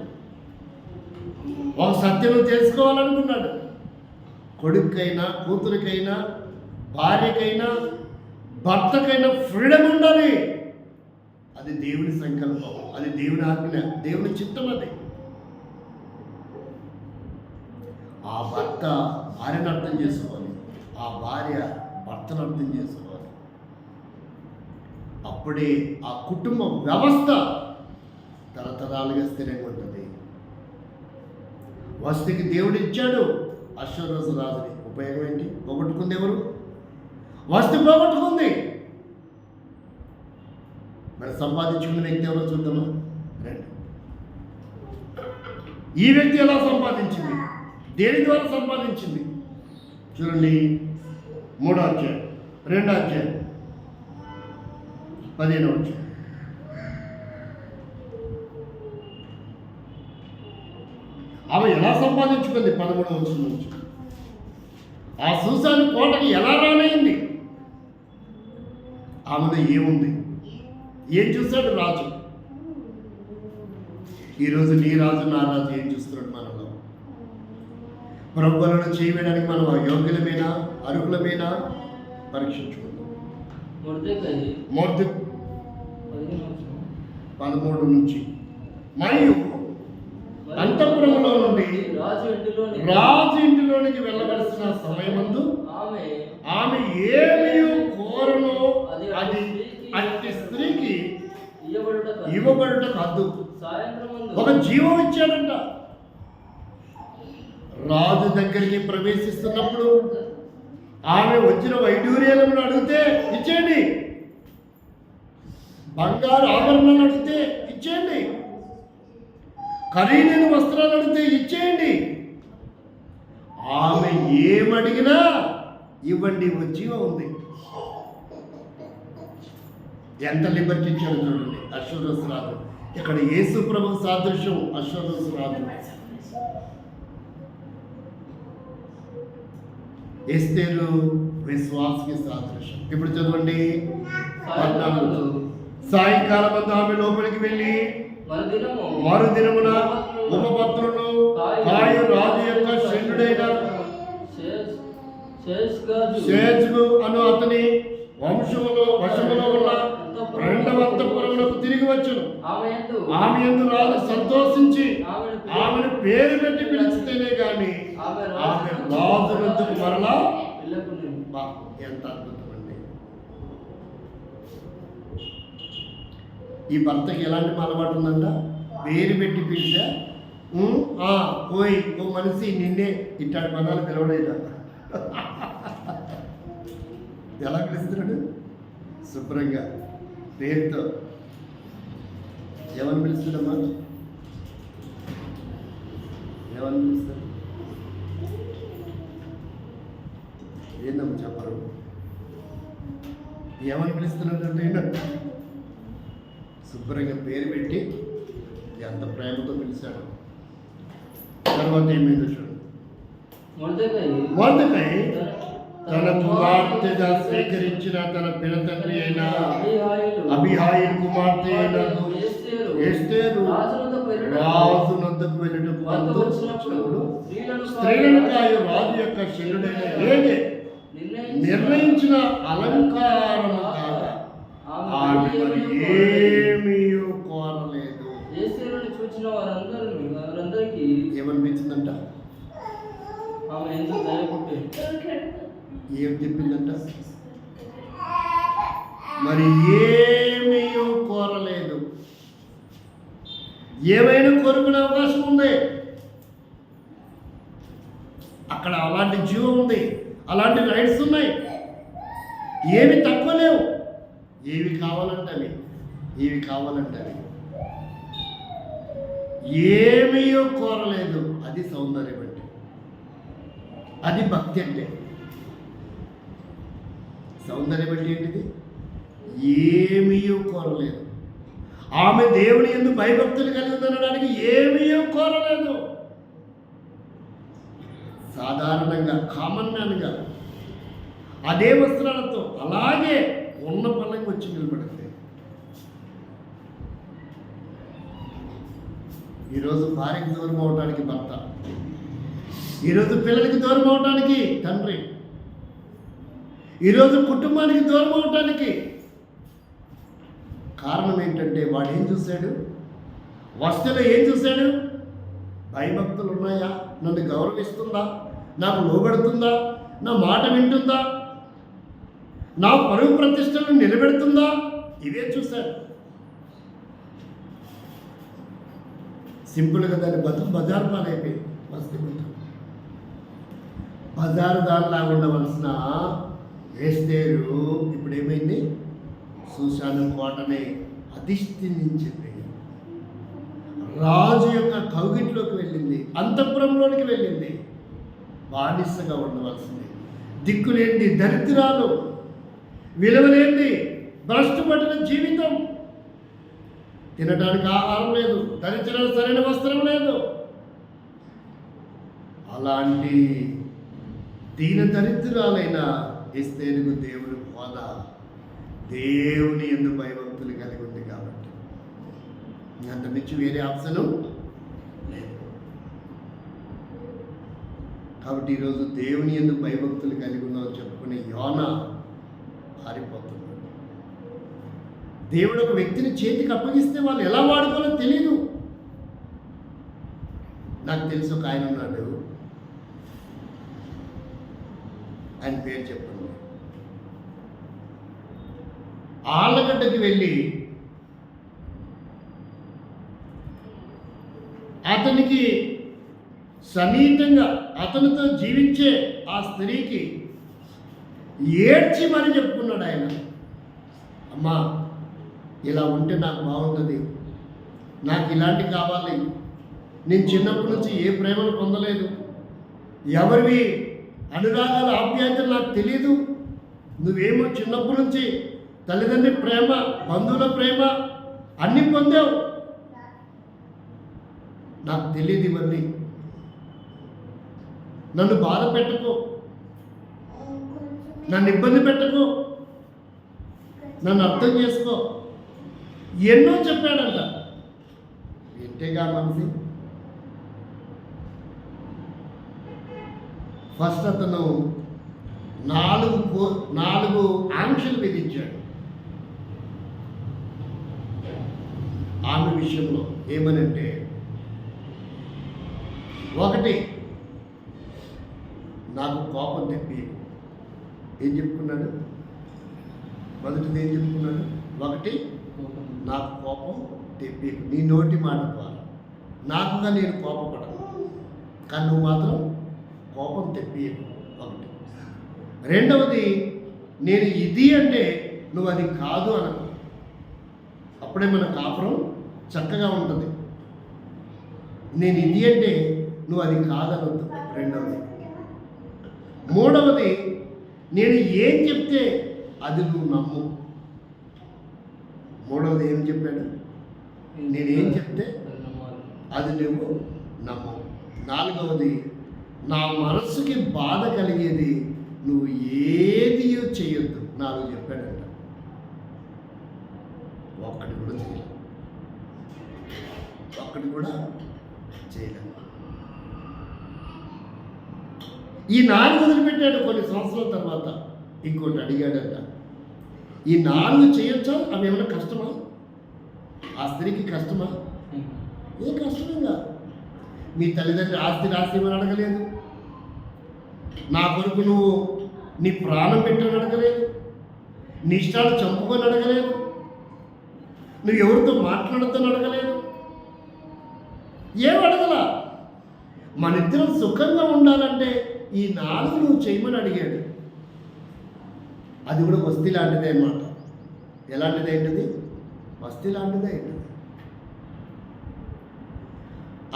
ఒక సత్యం తెలుసుకోవాలనుకున్నాడు. కొడుకైనా, కూతురికైనా, భార్యకైనా, భర్తకైనా ఫ్రీడమ్ ఉండాలి. అది దేవుని సంకల్పం, అది దేవుని ఆజ్ఞ, దేవుని చిత్తం. అది ఆ భర్త భార్యను అర్థం చేసుకోవాలి, ఆ భార్య భర్తను అర్థం చేసుకోవాలి. అప్పుడే ఆ కుటుంబ వ్యవస్థ తరతరాలుగా స్థిరంగా ఉంటుంది. వస్తుకి దేవుడు ఇచ్చాడు అశ్వరోజు రాజుని, ఉపయోగం ఏంటి? పోగొట్టుకుంది ఎవరు? వస్తు పోగొట్టుకుంది. మరి సంపాదించుకున్న వ్యక్తి ఎవరో చూద్దామా రండి. ఈ వ్యక్తి ఎలా సంపాదించింది, దేని ద్వారా సంపాదించింది చూడండి. 3వ అధ్యాయం 2వ అధ్యాయం 15వ అధ్యాయం. ఆమె ఎలా సంపాదించుకుంది? 13వ వచనం నుంచి. ఆ సూసాను కోటకి ఎలా రానయింది? ఆమెలో ఏముంది? ఏం చూస్తాడు రాజు? ఈరోజు నీ రాజు నా రాజు ఏం చూస్తున్నాడు మనలో? ప్రభువులను చేయడానికి మనం యోగ్యులమేనా, అర్హులమేనా పరీక్షించుకుందాం. 13 నుంచి. మరియు అంతఃపురములో నుండి రాజు ఇంటిలోనికి వెళ్ళవలసిన సమయమందు ఆమె ఏమి కోరనో అది అట్టి స్త్రీకి ఇవ్వబడుట కాదు. ఒక జీవం ఇచ్చాడంట. రాజు దగ్గరికి ప్రవేశిస్తున్నప్పుడు ఆమె వచ్చిన వైడూర్యాలను అడిగితే ఇచ్చేయండి, బంగారు ఆభరణాలు అడిగితే ఇచ్చేయండి, ఖరీదైన వస్త్రాలు అడిగితే ఇచ్చేయండి. ఆమె ఏమడిగినా ఇవ్వండి జీవం ఉంది. ఎంత లిబర్టీ ఇచ్చాడు చూడండి. అశ్వరోసు రాజు ఇక్కడ యేసు ప్రభు సాదృశ్యం. అశ్వరోసు రాజు ఎస్తేరు విశ్వాసకి సాదృశ్యం. ఇప్పుడు చదవండి 14. సాయంకాలం అంతా ఆమె లోపలికి వెళ్ళి మరుదినమున ఉపపత్రులు కాయు రాజు యొక్క శల్యుడైన షేజ్గు అను అతని వశములో ఉన్న రెండవ అంతఃపురమునకు తిరిగి వచ్చును. ఆమె యందు రాజు సంతోషించి ఆమెను పేరు పెట్టి పిలిచితేనే గాని ఆమె రాజు వద్దకు మరలా ఎంత అద్భుతం అండి. ఈ భర్తకి ఎలాంటి అలవాటు ఉందంట? పేరు పెట్టి పిలిచా ఓయ్ ఓ మనిషి నిన్నే ఇట్లాంటి పదాలు పిలవడేదా? ఎలా పిలుస్తున్నాడు? శుభ్రంగా పేరుతో. ఎవరిని పిలుస్తున్నాడమ్మా? ఎవరిని పిలుస్తాడు? ఏందమ్మా చెప్పరు? ఏమని పిలుస్తున్నాడు అంటే శుభ్రంగా పేరు పెట్టి ఎంత ప్రేమతో పిలిచాడు. తర్వాత ఏమైందో చూడండి. మొర్దెకై తన కుమార్తెగా స్వీకరించిన తన పినతండ్రి అయిన అబీహాయిలు కుమార్తె అయిన ఎస్తేరు రాజు నొద్దకు వెళ్ళటకు వచ్చినప్పుడు స్త్రీలను కాయు రాజు యొక్క శల్యుడైన హేగే నిర్ణయించిన అలంకారము కాక ఆమె ఏమీ కోరలేదు. చూచిన వారందరికీ ఏమనిపించిందంట? ఏం చెప్పిందంట? మరి ఏమీ కోరలేదు. ఏమైనా కోరుకునే అవకాశం ఉంది. అక్కడ అలాంటి జీవం ఉంది, అలాంటి రైట్స్ ఉన్నాయి. ఏమి తక్కువ లేవు. ఏవి కావాలంటే అవి, ఏవి కావాలంటే అవి. ఏమీ కోరలేదు. అది సౌందర్యం అంటే, అది భక్తి అంటే. సౌందర్యం అంటే ఏంటిది? ఏమీ కోరలేదు. ఆమె దేవుని యందు భయభక్తులు కలిగి ఉండడానికి ఏమీ కోరలేదు. సాధారణంగా కామన్ మ్యాన్గా అదే వస్త్రాలతో అలాగే ఉన్న పనులకు వచ్చి నిలబడింది. ఈరోజు భార్యకి దూరం అవడానికి భర్త, ఈరోజు పిల్లలకి దూరం అవడానికి తండ్రి, ఈరోజు కుటుంబానికి దూరం అవటానికి కారణం ఏంటంటే వాడు ఏం చూశాడు? వస్తువులో ఏం చూశాడు? భయభక్తులు ఉన్నాయా? నన్ను గౌరవిస్తుందా? నాకు లోబడుతుందా? నా మాట వింటుందా? నా పరువు ప్రతిష్టలను నిలబెడుతుందా? ఇవే చూశాడు. సింపుల్గా దాన్ని బజారు పాలైపోయింది. బజారు దానిలాగా ఉండవలసిన ఎస్తేరు ఇప్పుడు ఏమైంది? సూసాను కోటని అధిష్ఠించింది. రాజు యొక్క కౌగిట్లోకి వెళ్ళింది, అంతఃపురంలోనికి వెళ్ళింది. బానిసగా ఉండవలసింది, దిక్కులేంది, దరిద్రాలు, విలువలేంది, భ్రష్టుపడిన జీవితం, తినడానికి ఆహారం లేదు, ధరించడానికి సరైన వస్త్రం లేదు. అలాంటి దీన దరిద్రాలైన ఎస్తేరుకు దేవుడు హోదా, దేవుని యందు భయభక్తులు కలిగి ఉంది కాబట్టి అంత మించి వేరే ఆప్షన్ లేదు. కాబట్టి ఈరోజు దేవుని యందు భయభక్తులు కలిగి ఉన్నామని చెప్పుకునే యోనా పారిపోతున్నాడు. దేవుడు ఒక వ్యక్తిని చేతికి అప్పగిస్తే వాళ్ళు ఎలా వాడుకోవాలో తెలియదు. నాకు తెలిసి ఒక ఆయన ఉన్నాడు, ఆయన పేరు చెప్పండి. ఆళ్ళగడ్డకి వెళ్ళి అతనికి సన్నిహితంగా అతనితో జీవించే ఆ స్త్రీకి ఏడ్చి మరి చెప్పుకున్నాడు ఆయన, అమ్మా ఇలా ఉంటే నాకు బాగుంటుంది, నాకు ఇలాంటి కావాలి, నేను చిన్నప్పటి నుంచి ఏ ప్రేమను పొందలేదు, ఎవరివి అనురాగాలు ఆప్యాయతలు నాకు తెలియదు, నువ్వేమో చిన్నప్పటి నుంచి తల్లిదండ్రి ప్రేమ, బంధువుల ప్రేమ అన్నీ పొందావు, నాకు తెలియదు ఇవన్నీ, నన్ను బాధ పెట్టుకో, నన్ను ఇబ్బంది పెట్టుకో, నన్ను అర్థం చేసుకో, ఎన్నో చెప్పాడంట. వింటేగా మనిషి ఫస్ట్ అతను 4 ఆంక్షలు విధించాడు ఆమె విషయంలో. ఏమనంటే, 1 నాకు కోపం తెప్పి, ఏం చెప్పుకున్నాడు? మొదటిది ఏం చెప్పుకున్నాడు? 1 నాకు కోపం తెప్పి, నీ నోటి మాట ద్వారా నాకుగా నేను కోపపడను, కానీ నువ్వు మాత్రం కోపం తెప్పి. 1. 2వది, నేను ఇది అంటే నువ్వు అది కాదు అనకు, అప్పుడే మన కాపురం చక్కగా ఉంటుంది. నేను ఇది అంటే నువ్వు అది కాదనొద్దు. 2వది. 3వది, నేను ఏం చెప్తే అది నువ్వు నమ్ము. 3వది ఏం చెప్పాడు? నేనేం చెప్తే అది నువ్వు నమ్ము. 4వది, నా మనస్సుకి బాధ కలిగేది నువ్వు ఏది చేయొద్దు. 4 చెప్పాడంట. 1 కూడా చేయలేదు. 1 కూడా చేయలేదు. ఈ 4 వదిలిపెట్టాడు. కొన్ని సంవత్సరాల తర్వాత ఇంకోటి అడిగాడంట. ఈ 4 చేయొచ్చా? అవి ఏమైనా కష్టమా? ఆ స్త్రీకి కష్టమా? ఏ కష్టమేం కాదు. మీ తల్లిదండ్రులు ఆస్తి రాసేమని అడగలేదు, నా కొరకు నువ్వు నీ ప్రాణం పెట్టని అడగలేదు, నీ ఇష్టాలు చంపుకొని అడగలేదు, నువ్వు ఎవరితో మాట్లాడుతాను అడగలేదు, ఏం అడగలా. మన ఇద్దరం సుఖంగా ఉండాలంటే ఈ 4 నువ్వు చేయమని అడిగాడు. అది కూడా వస్తీ లాంటిదే అన్నమాట. ఎలాంటిది ఏంటిది? వస్తీ లాంటిదే ఏంటిది.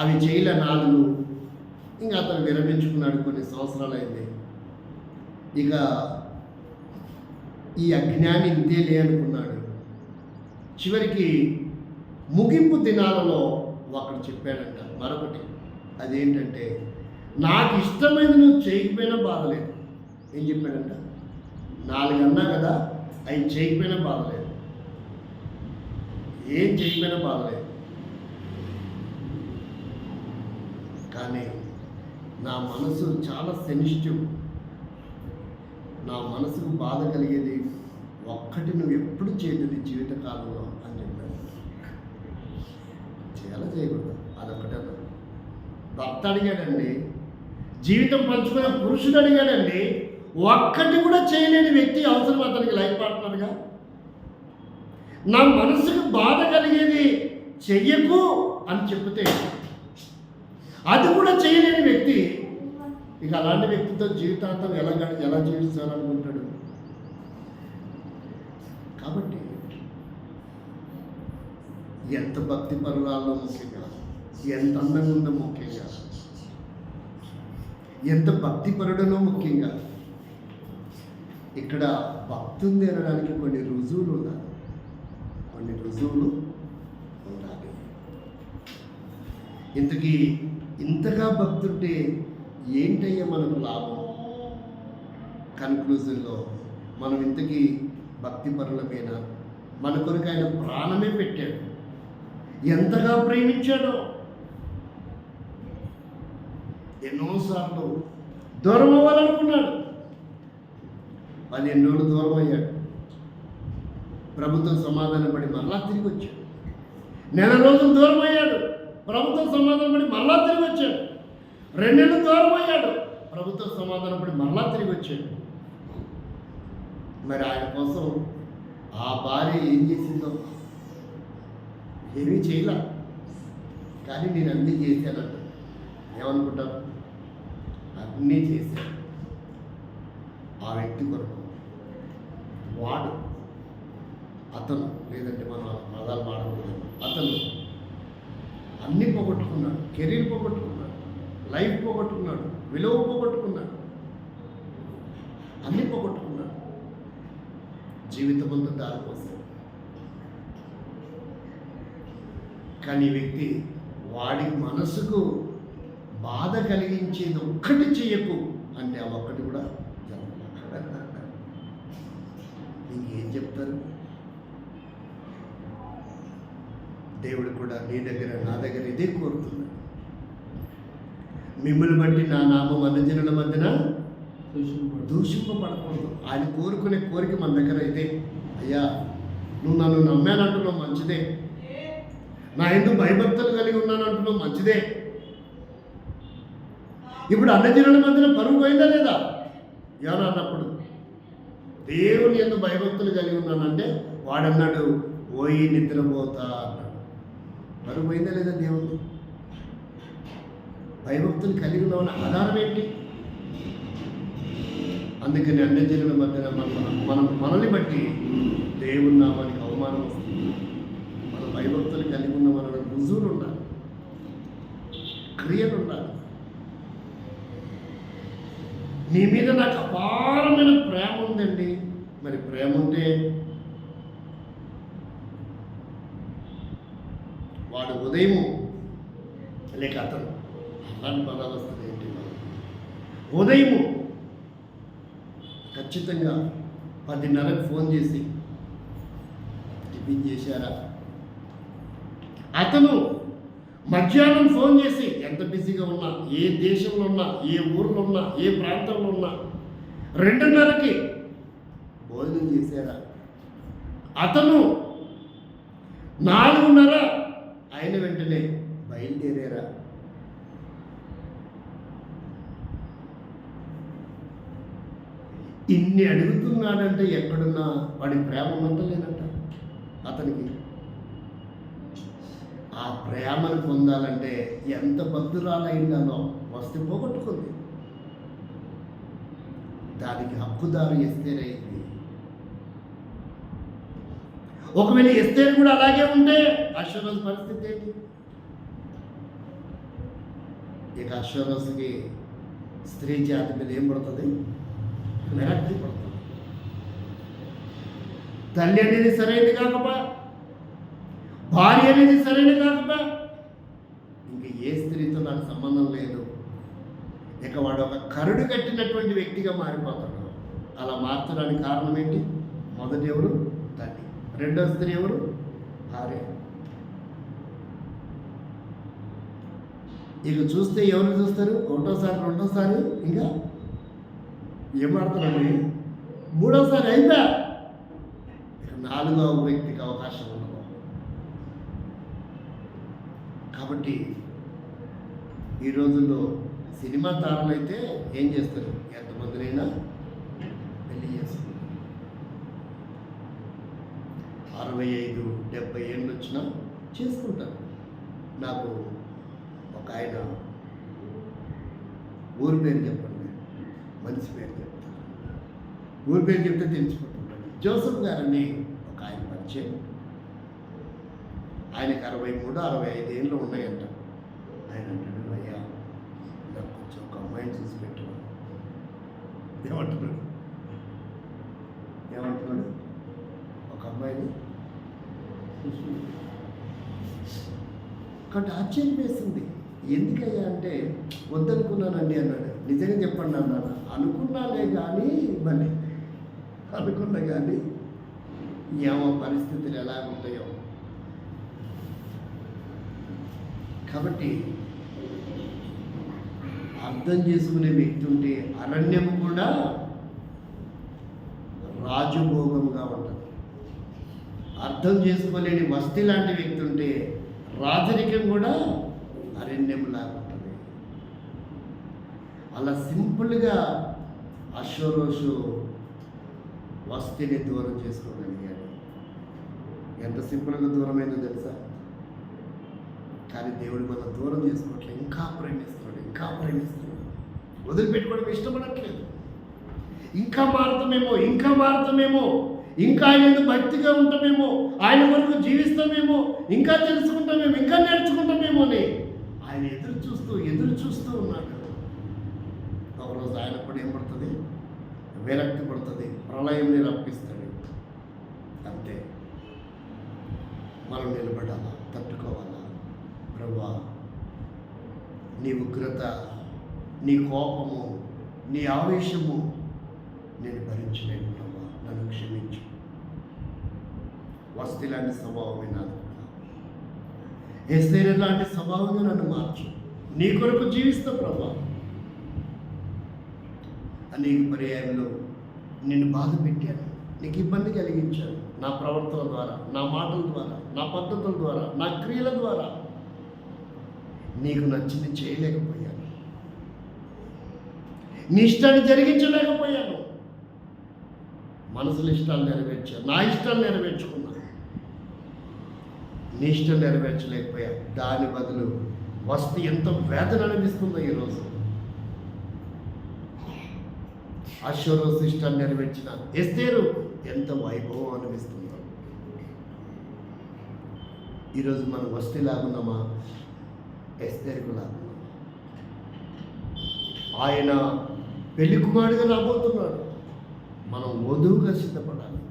అవి చేయలే 4. ఇంకా అతను విరమించుకున్నాడు. కొన్ని సంవత్సరాలు అయింది. ఇక ఈ అజ్ఞాని ఇంతేలే అనుకున్నాడు. చివరికి ముగింపు దినాలలో ఒకడు చెప్పాడంట మరొకటి. అదేంటంటే, నాకు ఇష్టమైనది నువ్వు చేయకపోయినా బాధలేదు. ఏం చెప్పాడంట? 4 అన్నా కదా, అవి చేయకపోయినా బాధలేదు, ఏం చేయకపోయినా బాధలేదు, కానీ నా మనసు చాలా సెన్సిటివ్, నా మనసుకు బాధ కలిగేది 1 నువ్వు ఎప్పుడు చేయదు జీవితకాలంలో అని చెప్పాడు. చేయాలా చేయకూడదు? అదొక్కటే. భర్త అడిగాడండి, జీవితం పంచుకునే పురుషుడు అడిగాడండి, 1 కూడా చేయలేని వ్యక్తి అవసరం అతనికి లైఫ్ పార్ట్నర్గా? నా మనసుకు బాధ కలిగేది చెయ్యకు అని చెప్తే అది కూడా చేయలేని వ్యక్తి, ఇక అలాంటి వ్యక్తితో జీవితాంతం ఎలా జీవిస్తారనుకుంటాడు? కాబట్టి ఎంత భక్తి పరురాల్లో ముఖ్యంగా, ఎంత అందంగా ఉందో ముఖ్యంగా, ఎంత భక్తిపరుడనో ముఖ్యంగా, ఇక్కడ భక్తి ఉంది అనడానికి కొన్ని రుజువులు ఉండాలి. ఇంతకీ ఇంతగా భక్తుంటే ఏంటయ్యా మనకు లాభం? కన్క్లూజన్లో మనం ఇంతకీ భక్తి పరులమైన, మన కొరకు ఆయన ప్రాణమే పెట్టాడు, ఎంతగా ప్రేమించాడో. ఎన్నోసార్లు దూరం అవ్వాలనుకున్నాడు, 15 రోజులు దూరం అయ్యాడు, ప్రభుత్వం సమాధానం పడి మరలా తిరిగి వచ్చాడు. 1 రోజులు దూరం అయ్యాడు, ప్రభుత్వం సమాధానం పడి మరలా తిరిగి వచ్చాడు. 2 నెలలు దూరం అయ్యాడు, ప్రభుత్వం సమాధానం పడి మరలా తిరిగి వచ్చాడు. మరి ఆయన కోసం ఆ భార్య ఏం చేసిందో? ఏమీ చేయలే, కానీ నేను అన్నీ చేశానంట. ఏమనుకుంటారు? అన్నీ చేశారు ఆ వ్యక్తి కొరకు. వాడు అతను, లేదంటే మనం ఆ పదాలు వాడకూడదు, అతను అన్నీ పోగొట్టుకున్నాడు. కెరీర్ పోగొట్టుకున్నాడు, లైఫ్ పోగొట్టుకున్నాడు, విలువ పోగొట్టుకున్నాడు, అన్నీ పోగొట్టుకున్నాడు. జీవితం అంతా దారిపోసాడు. కానీ ఈ వ్యక్తి వాడి మనసుకు బాధ కలిగించేది ఒక్కటి చెయ్యకు అంటే ఆ ఒక్కటి కూడా జరగదు. ఇంకేం చెప్తారు? దేవుడు కూడా నీ దగ్గర నా దగ్గర ఇదే కోరుతున్నాడు. మిమ్మల్ని బట్టి నా నామం అన్యజనుల మధ్యన దూషింపబడకూడదు. ఆయన కోరుకునే కోరిక మన దగ్గర ఇదే. అయ్యా, నువ్వు నన్ను నమ్మానంటున్నావు, మంచిదే. నా ఎందుకు భయభక్తులు కలిగి ఉన్నానంటున్నావు, మంచిదే. ఇప్పుడు అన్యజనుల మధ్యన పరువు పోయిందా లేదా? ఎవరు అన్నప్పుడు దేవుని ఎందుకు భయభక్తులు కలిగి ఉన్నానంటే వాడన్నాడు, పోయి నిద్రపోతా అన్నాడు. పరువు పోయిందా లేదా? దేవుడు భయభక్తులు కలిగి ఉన్నామని ఆధారం ఏంటి? అందుకని అన్యజనుల మధ్యన మనల్ని బట్టి దేవుని నామానికి అవమానం వస్తుంది. మనం భయభక్తులు కలిగి ఉన్నామన్న రుజువులు ఉండాలి, క్రియలు ఉండాలి. నీ మీద నాకు అపారమైన ప్రేమ ఉందండి. మరి ప్రేమ ఉంటే వాడు ఉదయము లేక అతను అలాంటి పదాలు వస్తుంది ఏంటి? ఉదయము ఖచ్చితంగా 10:30కి ఫోన్ చేసి టిఫిన్ చేశారా? అతను మధ్యాహ్నం ఫోన్ చేసి ఎంత బిజీగా ఉన్నా, ఏ దేశంలో ఉన్నా, ఏ ఊర్లో ఉన్నా, ఏ ప్రాంతంలో ఉన్నా 2:30కి భోజనం చేశారా? అతను 4:30 అయిన వెంటనే బయలుదేరారా? ఇన్ని అడుగుతున్నాడంటే ఎక్కడున్నా వాడి ప్రేమ ఉన్నట్ట లేనట్ట అతనికి. ఆ ప్రేమను పొందాలంటే ఎంత భక్తురాలైందానో వస్తే పోగొట్టుకుంది. దానికి హక్కుదారు ఎస్తేరైంది. ఒకవేళ ఎస్తేరు కూడా అలాగే ఉంటే అశ్వరోజు పరిస్థితి ఏంటి? ఇక అశ్వరోజుకి స్త్రీ జాతి మీద ఏం పడుతుంది? విరక్తి పడుతుంది. తల్లి అనేది సరైనది కాకపో, భార్య అనేది సరైనది కాకపో, ఇంక ఏ స్త్రీతో నాకు సంబంధం లేదు. ఇక వాడు ఒక కరుడు కట్టినటువంటి వ్యక్తిగా మారిపోతాడు. అలా మార్చడానికి కారణం ఏంటి? మొదటి ఎవరు? తల్లి. రెండో స్త్రీ ఎవరు? భార్య. ఇక చూస్తే ఎవరు చూస్తారు? ఒకటోసారి, రెండోసారి, ఇంకా ఏం మాడతారండి? మూడోసారి అయిపోయా. ఇక 4వ వ్యక్తికి అవకాశం ఉండదు. కాబట్టి ఈ రోజుల్లో సినిమా తారలు అయితే ఏం చేస్తారు? ఎంతమందినైనా పెళ్లి చేస్తారు. 65, 70 ఏళ్ళు వచ్చినా చేసుకుంటారు. నాకు ఒక ఆయన ఊరి పేరు చెప్పండి, మనిషి పేరు చెప్తారు. ఊరి పేరు చెప్తే తెలిసిపోతుంటాడు. జోసఫ్ గారని ఒక ఆయన పరిచయం. ఆయనకు 63, 65 ఏళ్ళు ఉన్నాయంట. ఆయన అంటాడు, అయ్యా నాకు కొంచెం ఒక అమ్మాయిని చూసి పెట్టు. ఏమంటున్నాడు? ఒక అమ్మాయిని కాబట్టి ఆశ్చర్యం వేస్తుంది. ఎందుకయ్యా అంటే వద్దనుకున్నానండి అన్నాడు. నిజంగా చెప్పండి అన్నాను. అనుకున్నాలే కానీ మళ్ళీ అనుకున్నా కానీ ఏమో పరిస్థితులు ఎలా ఉంటాయో. కాబట్టి అర్థం చేసుకునే వ్యక్తి ఉంటే అరణ్యము కూడా రాజభోగంగా ఉంటుంది. అర్థం చేసుకోలేని వస్తి లాంటి వ్యక్తి ఉంటే రాజరికం కూడా అరణ్యంలాగా ఉంటుంది. అలా సింపుల్గా అశ్వరోషు వస్తిని దూరం చేసుకోగలిగాడు. ఎంత సింపుల్గా దూరమైందో తెలుసా? కానీ దేవుడు మనం దూరం చేసుకోవట్లే, ఇంకా ప్రేమిస్తున్నాడు. ఇంకా ప్రేమిస్తున్నాడు. వదిలిపెట్టుకోవడం ఇష్టపడట్లేదు. ఇంకా మారుతామేమో, ఇంకా మారుతామేమో, ఇంకా ఆయన భక్తిగా ఉంటామేమో, ఆయన వరకు జీవిస్తామేమో, ఇంకా తెలుసుకుంటామేమో, ఇంకా నేర్చుకుంటామేమో అని ఆయన ఎదురు చూస్తూ ఉన్నాడు. ఒకరోజు ఆయన కూడా ఏం పడుతుంది, విరక్తి పడుతుంది, ప్రళయం రప్పిస్తాడు. అంతే, మనం నిలబడాలా, తట్టుకోవాలా. ప్రభువా, నీ ఉగ్రత, నీ కోపము, నీ ఆవేశము నేను భరించలేను ప్రభా, నన్ను క్షమించు. వస్తీ లాంటి స్వభావమే నాది, ఎస్తేరు లాంటి స్వభావంగా నన్ను మార్చు. నీ కొరకు జీవిస్తా ప్రభా. అనేక పర్యాయంలో నిన్ను బాధ పెట్టాను, నీకు ఇబ్బంది కలిగించాను, నా ప్రవర్తన ద్వారా, నా మాటల ద్వారా, నా పద్ధతుల ద్వారా, నా క్రియల ద్వారా నీకు నచ్చింది చేయలేకపోయాను, నీ ఇష్టాన్ని జరిగించలేకపోయాను. మనసుల ఇష్టాలు నెరవేర్చాను, నా ఇష్టాలు నెరవేర్చుకున్నాను, నీ ఇష్టం నెరవేర్చలేకపోయా. దాని బదులు వస్తు ఎంత వేదన అనిపిస్తుందో ఈరోజు. అశ్వరోజు ఇష్టాన్ని నెరవేర్చిన ఎస్తేరు ఎంత వైభవం అనిపిస్తుందో. ఈరోజు మనం వస్తు లాగున్నామా, ఎస్తేరుకు లాగున్నామా? ఆయన పెళ్లి కుమారుడిగా రాబోతున్నాడు, మనం వధువుగా సిద్ధపడాలి.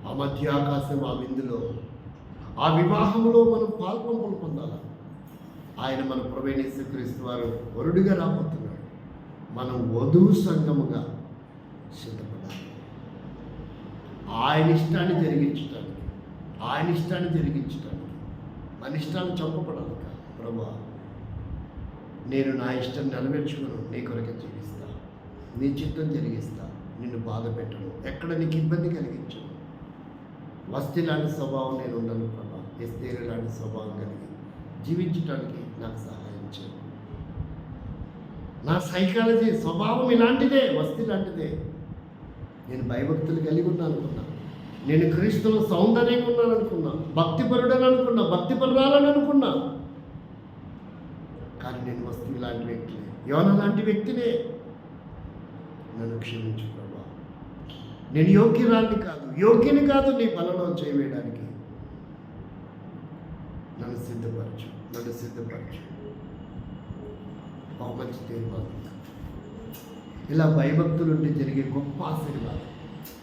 ఆ మధ్య ఆకాశం, ఆ విందులో, ఆ వివాహంలో మనం పాల్పొంపులు పొందాలి. ఆయన మన ప్రభువైన యేసుక్రీస్తు వారు వరుడిగా రాబోతున్నాడు, మనం వధువు సంఘముగా సిద్ధపడాలి. ఆయన ఇష్టాన్ని జరిగించడానికి, ఆయన ఇష్టాన్ని జరిగించడానికి, మన ఇష్టాన్ని చంపబడాలి కాదు. ప్రభువా, నేను నా ఇష్టం నెరవేర్చుకును, నీ కొరకే జీవిస్తా, నీ చిత్తం జరిగిస్తా, నిన్ను బాధ పెట్టను, ఎక్కడ నీకు ఇబ్బంది కలిగించను. వస్తీ లాంటి స్వభావం నేను ఉండను ప్రభా. ఎస్తేరు లాంటి స్వభావం కలిగి జీవించడానికి నాకు సహాయం చేయండి. నా సైకాలజీ స్వభావం ఇలాంటిదే, వస్తీ లాంటిదే. నేను భయభక్తులు కలిగి ఉన్నాను అనుకున్నా, నేను క్రీస్తులో సౌందర్యంగా ఉన్నాను అనుకున్నా, భక్తిపరుడని అనుకున్నా, భక్తిపరురాలని అనుకున్నా. కానీ నేను వస్తీ లాంటి వ్యక్తినే, యోన లాంటి వ్యక్తినే. నన్ను క్షమించు ప్రభా. నేను యోగ్యురాన్ని కాదు, యోగ్యుని కాదు నీ బలలో చేయవేయడానికి. నన్ను సిద్ధపరచు, నన్ను సిద్ధపరచు. ఒక మంచి తీర్మానం. ఇలా భయభక్తులు ఉంటే జరిగే గొప్ప ఆశీర్వాదం.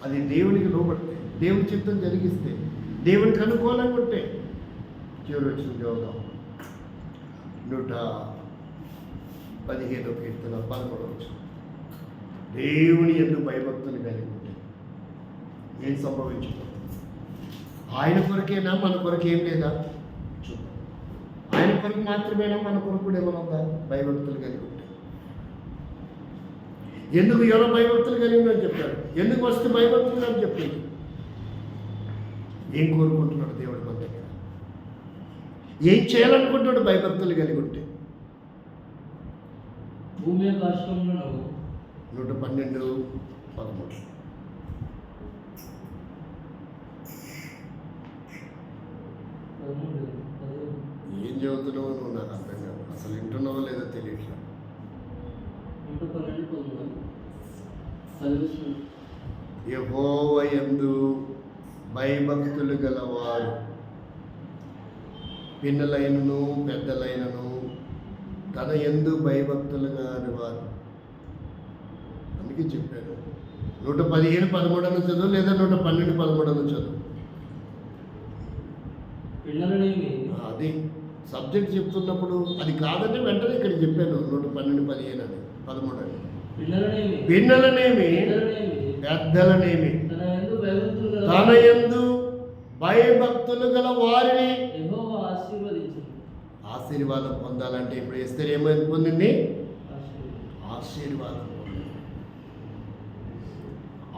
అది దేవునికి లోబడితే, దేవుని చిత్తం జరిగిస్తే, దేవునికి అనుకూలంగా ఉంటే. చివరి వచ్చిన జోగం 115వ కీర్తన 11వ వచనం. దేవుని యందు భయభక్తులు కలిగి ఉంటే ఏం సంభవించుతుంది? ఆయన కొరకేనా, మన కొరకు ఏం లేదా? చూద్దాం. ఆయన కొరకు మాత్రమేనా, మన కొరకు కూడా ఏమైనా ఉందా? భయభక్తులు కలిగి ఉంటే. ఎందుకు యోన భయభక్తులు కలిగి ఉందని చెప్పాడు, ఎందుకు వస్తే భయభక్తులు అని చెప్పాడు. ఏం కోరుకుంటున్నాడు దేవుడు మన దగ్గర, ఏం చేయాలనుకుంటున్నాడు భయభక్తులు కలిగి ఉంటే? భూమి ఆకాశంలో 112:13. ఏం చదువుతున్నావో నువ్వు నాకు అర్థం కాదు, అసలు వింటున్నావో లేదో తెలియట్లేదు. 112:13 యెహోవా యందు భయభక్తులు గలవారు, పిన్నలైనను పెద్దలైనను తన యందు భయభక్తులు కానివారు. అందుకే చెప్పాను 115:13 చదువు, లేదా 112:13 చదువు. పిల్లలనేమి అది సబ్జెక్ట్ చెప్తున్నప్పుడు అది కాదంటే వెంటనే ఇక్కడ చెప్పాను 112:15 అని 13 అని. పిన్నలనేమి పెద్దలనేమి తన యందు భయభక్తులు గల వారిని ఆశీర్వాదం పొందాలంటే ఇప్పుడు ఎస్తేరు ఏమైనా పొందింది? ఆశీర్వాదం పొందింది.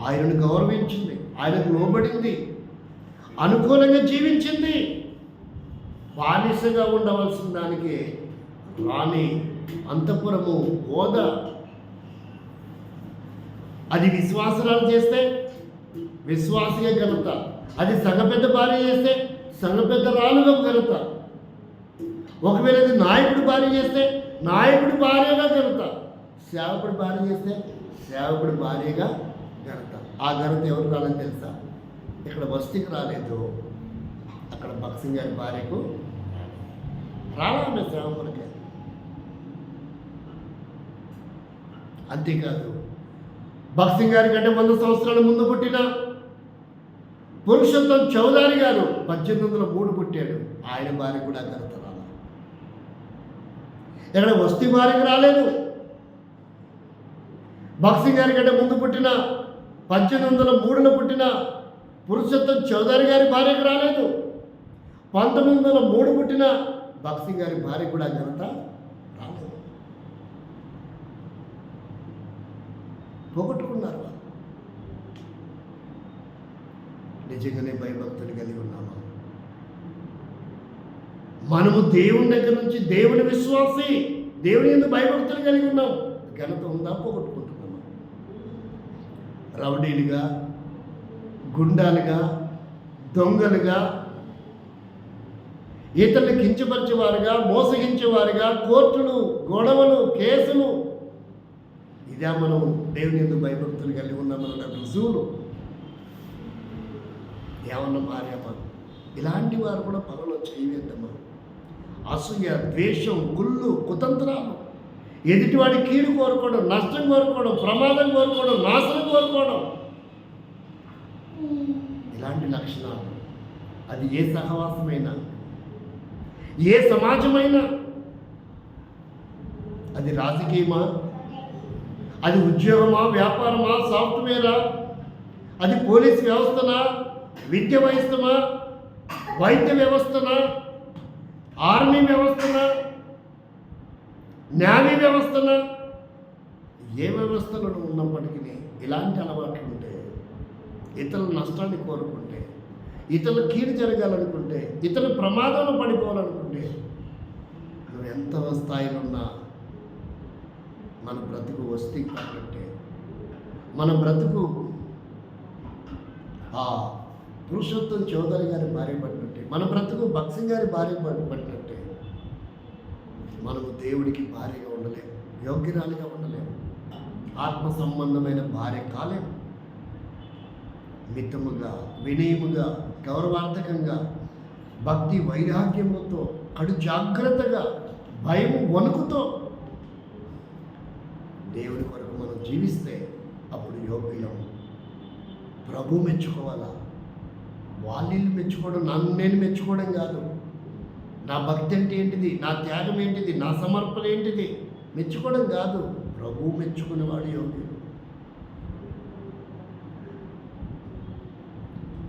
ఆయనను గౌరవించింది, ఆయనకు లోబడింది, అనుకూలంగా జీవించింది. బానిసగా ఉండవలసిన దానికి రాణి, అంతఃపురము, హోదా. అది విశ్వాసరాలు చేస్తే విశ్వాసిగా ఘనత, అది సంఘ పెద్ద భార్య చేస్తే సంఘ పెద్ద రాలుగా ఘనత. ఒకవేళ అది నాయకుడు భార్య చేస్తే నాయకుడి భార్యగా ఘనత, సేవకుడి భార్య చేస్తే సేవకుడి భార్యగా ఘనత. ఆ ఘనత ఎవరు రాలని తెలుసా? ఇక్కడ వస్తికి రాలేదు, అక్కడ భక్సింగ్ గారి భార్యకు రావాలి సేవకుడికే. అంతేకాదు, భక్సింగ్ గారి కంటే 100 సంవత్సరాల ముందు పుట్టిన పురుషోత్తం చౌదరి గారు 1803 పుట్టాడు, ఆయన భార్య కూడా ఘనత రాల. ఇక్కడ వస్తీ భార్యకు రాలేదు. భక్సింగ్ గారి కంటే ముందు పుట్టిన 1803లో పుట్టిన పురుషోత్తం చౌదరి గారి భార్యకు రాలేదు. 1903 పుట్టిన భక్సింగ్ గారి భార్య కూడా ఘనత రాలేదు. పోగొట్టుకున్నారు వాళ్ళు. నిజంగానే భయభక్తులు కలిగి ఉన్నామా? మనము దేవుని దగ్గర నుంచి దేవుని విశ్వాసి, దేవుని యందు భయభక్తులు కలిగి ఉన్నాం. ఘనత ఉందా? పోగొట్టుకుంటున్నామా? రౌడీలుగా, గుండాలుగా, దొంగలుగా, ఇతరులు కించపరిచేవారుగా, మోసగించేవారుగా, కోర్టులు, గొడవలు, కేసులు, ఇదే మనం దేవుని యందు భయభక్తులు కలిగి ఉన్నామన్న రుజువులు. ఏమన్నా భార్యమా? ఇలాంటి వారు కూడా పనులు చేయవేద్దమ్మా. అసూయ, ద్వేషం, కుళ్ళు, కుతంత్రాలు, ఎదుటివాడి కీడు కోరుకోవడం, నష్టం కోరుకోవడం, ప్రమాదం కోరుకోవడం, నాశనం కోరుకోవడం, ఇలాంటి లక్షణాలు అది ఏ సహవాసమైనా, ఏ సమాజమైనా, అది రాజకీయమా, అది ఉద్యోగమా, వ్యాపారమా, సాఫ్ట్వేరా, అది పోలీస్ వ్యవస్థనా, విద్య వ్యవస్థనా, వైద్య వ్యవస్థనా, ఆర్మీ వ్యవస్థనా, న్యాయ వ్యవస్థనా, ఏ వ్యవస్థలో ఉన్నప్పటికీ ఇలాంటి అలవాట్లు ఉంటే, ఇతరుల నష్టాన్ని కోరుకుంటే, ఇతరుల కీడు జరగాలనుకుంటే, ఇతరుల ప్రమాదంలో పడిపోవాలనుకుంటే, నువ్వు ఎంత స్థాయిలో ఉన్నా మన బ్రతుకు వస్తీ పట్టినట్టే, మన బ్రతుకు ఆ పురుషోత్తం చౌదరి గారి భార్య పట్టినట్టే, మన బ్రతుకు భక్సింగ్ గారి భార్య పట్టినట్టే. మనము దేవుడికి భార్యగా ఉండలేము, యోగ్యరాలిగా ఉండలేము, ఆత్మ సంబంధమైన భార్య కాలేము. మితముగా, వినయముగా, గౌరవార్థకంగా, భక్తి వైరాగ్యముతో, కడు జాగ్రత్తగా, భయము వణుకుతో దేవుని కొరకు మనం జీవిస్తే అప్పుడు యోగ్యులం. ప్రభు మెచ్చుకోవాలా? వాళ్ళు మెచ్చుకోవడం, నన్ను నేను మెచ్చుకోవడం కాదు. నా భక్తి అంటే ఏంటిది, నా త్యాగం ఏంటిది, నా సమర్పణ ఏంటిది మెచ్చుకోవడం కాదు. ప్రభు మెచ్చుకునేవాడు యోగ్యుడు.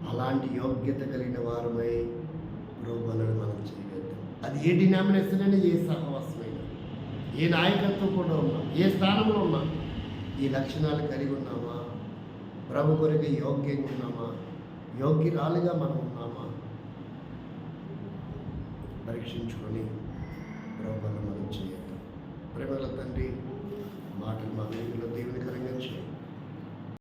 అలాంటి యోగ్యత కలిగిన వారమై ప్రభువులను మనం చేయగలుగుతాం. అది ఏ డినామినేషన్ అయినా, ఏ సహవాసమైనా, ఏ నాయకత్వం కూడా ఉన్నా, ఏ స్థానంలో ఉన్నా, ఈ లక్షణాలు కలిగి ఉన్నామా? ప్రభు కొరకు యోగ్యంగా ఉన్నామా? యోగ్యురాలుగా మనం ఉన్నామా? పరీక్షించుకొని ప్రభువులను మనం చేయాలి. ప్రేమల తండ్రి, మాటలు మా వెలుగులో దేవునికరంగా చేయాలి.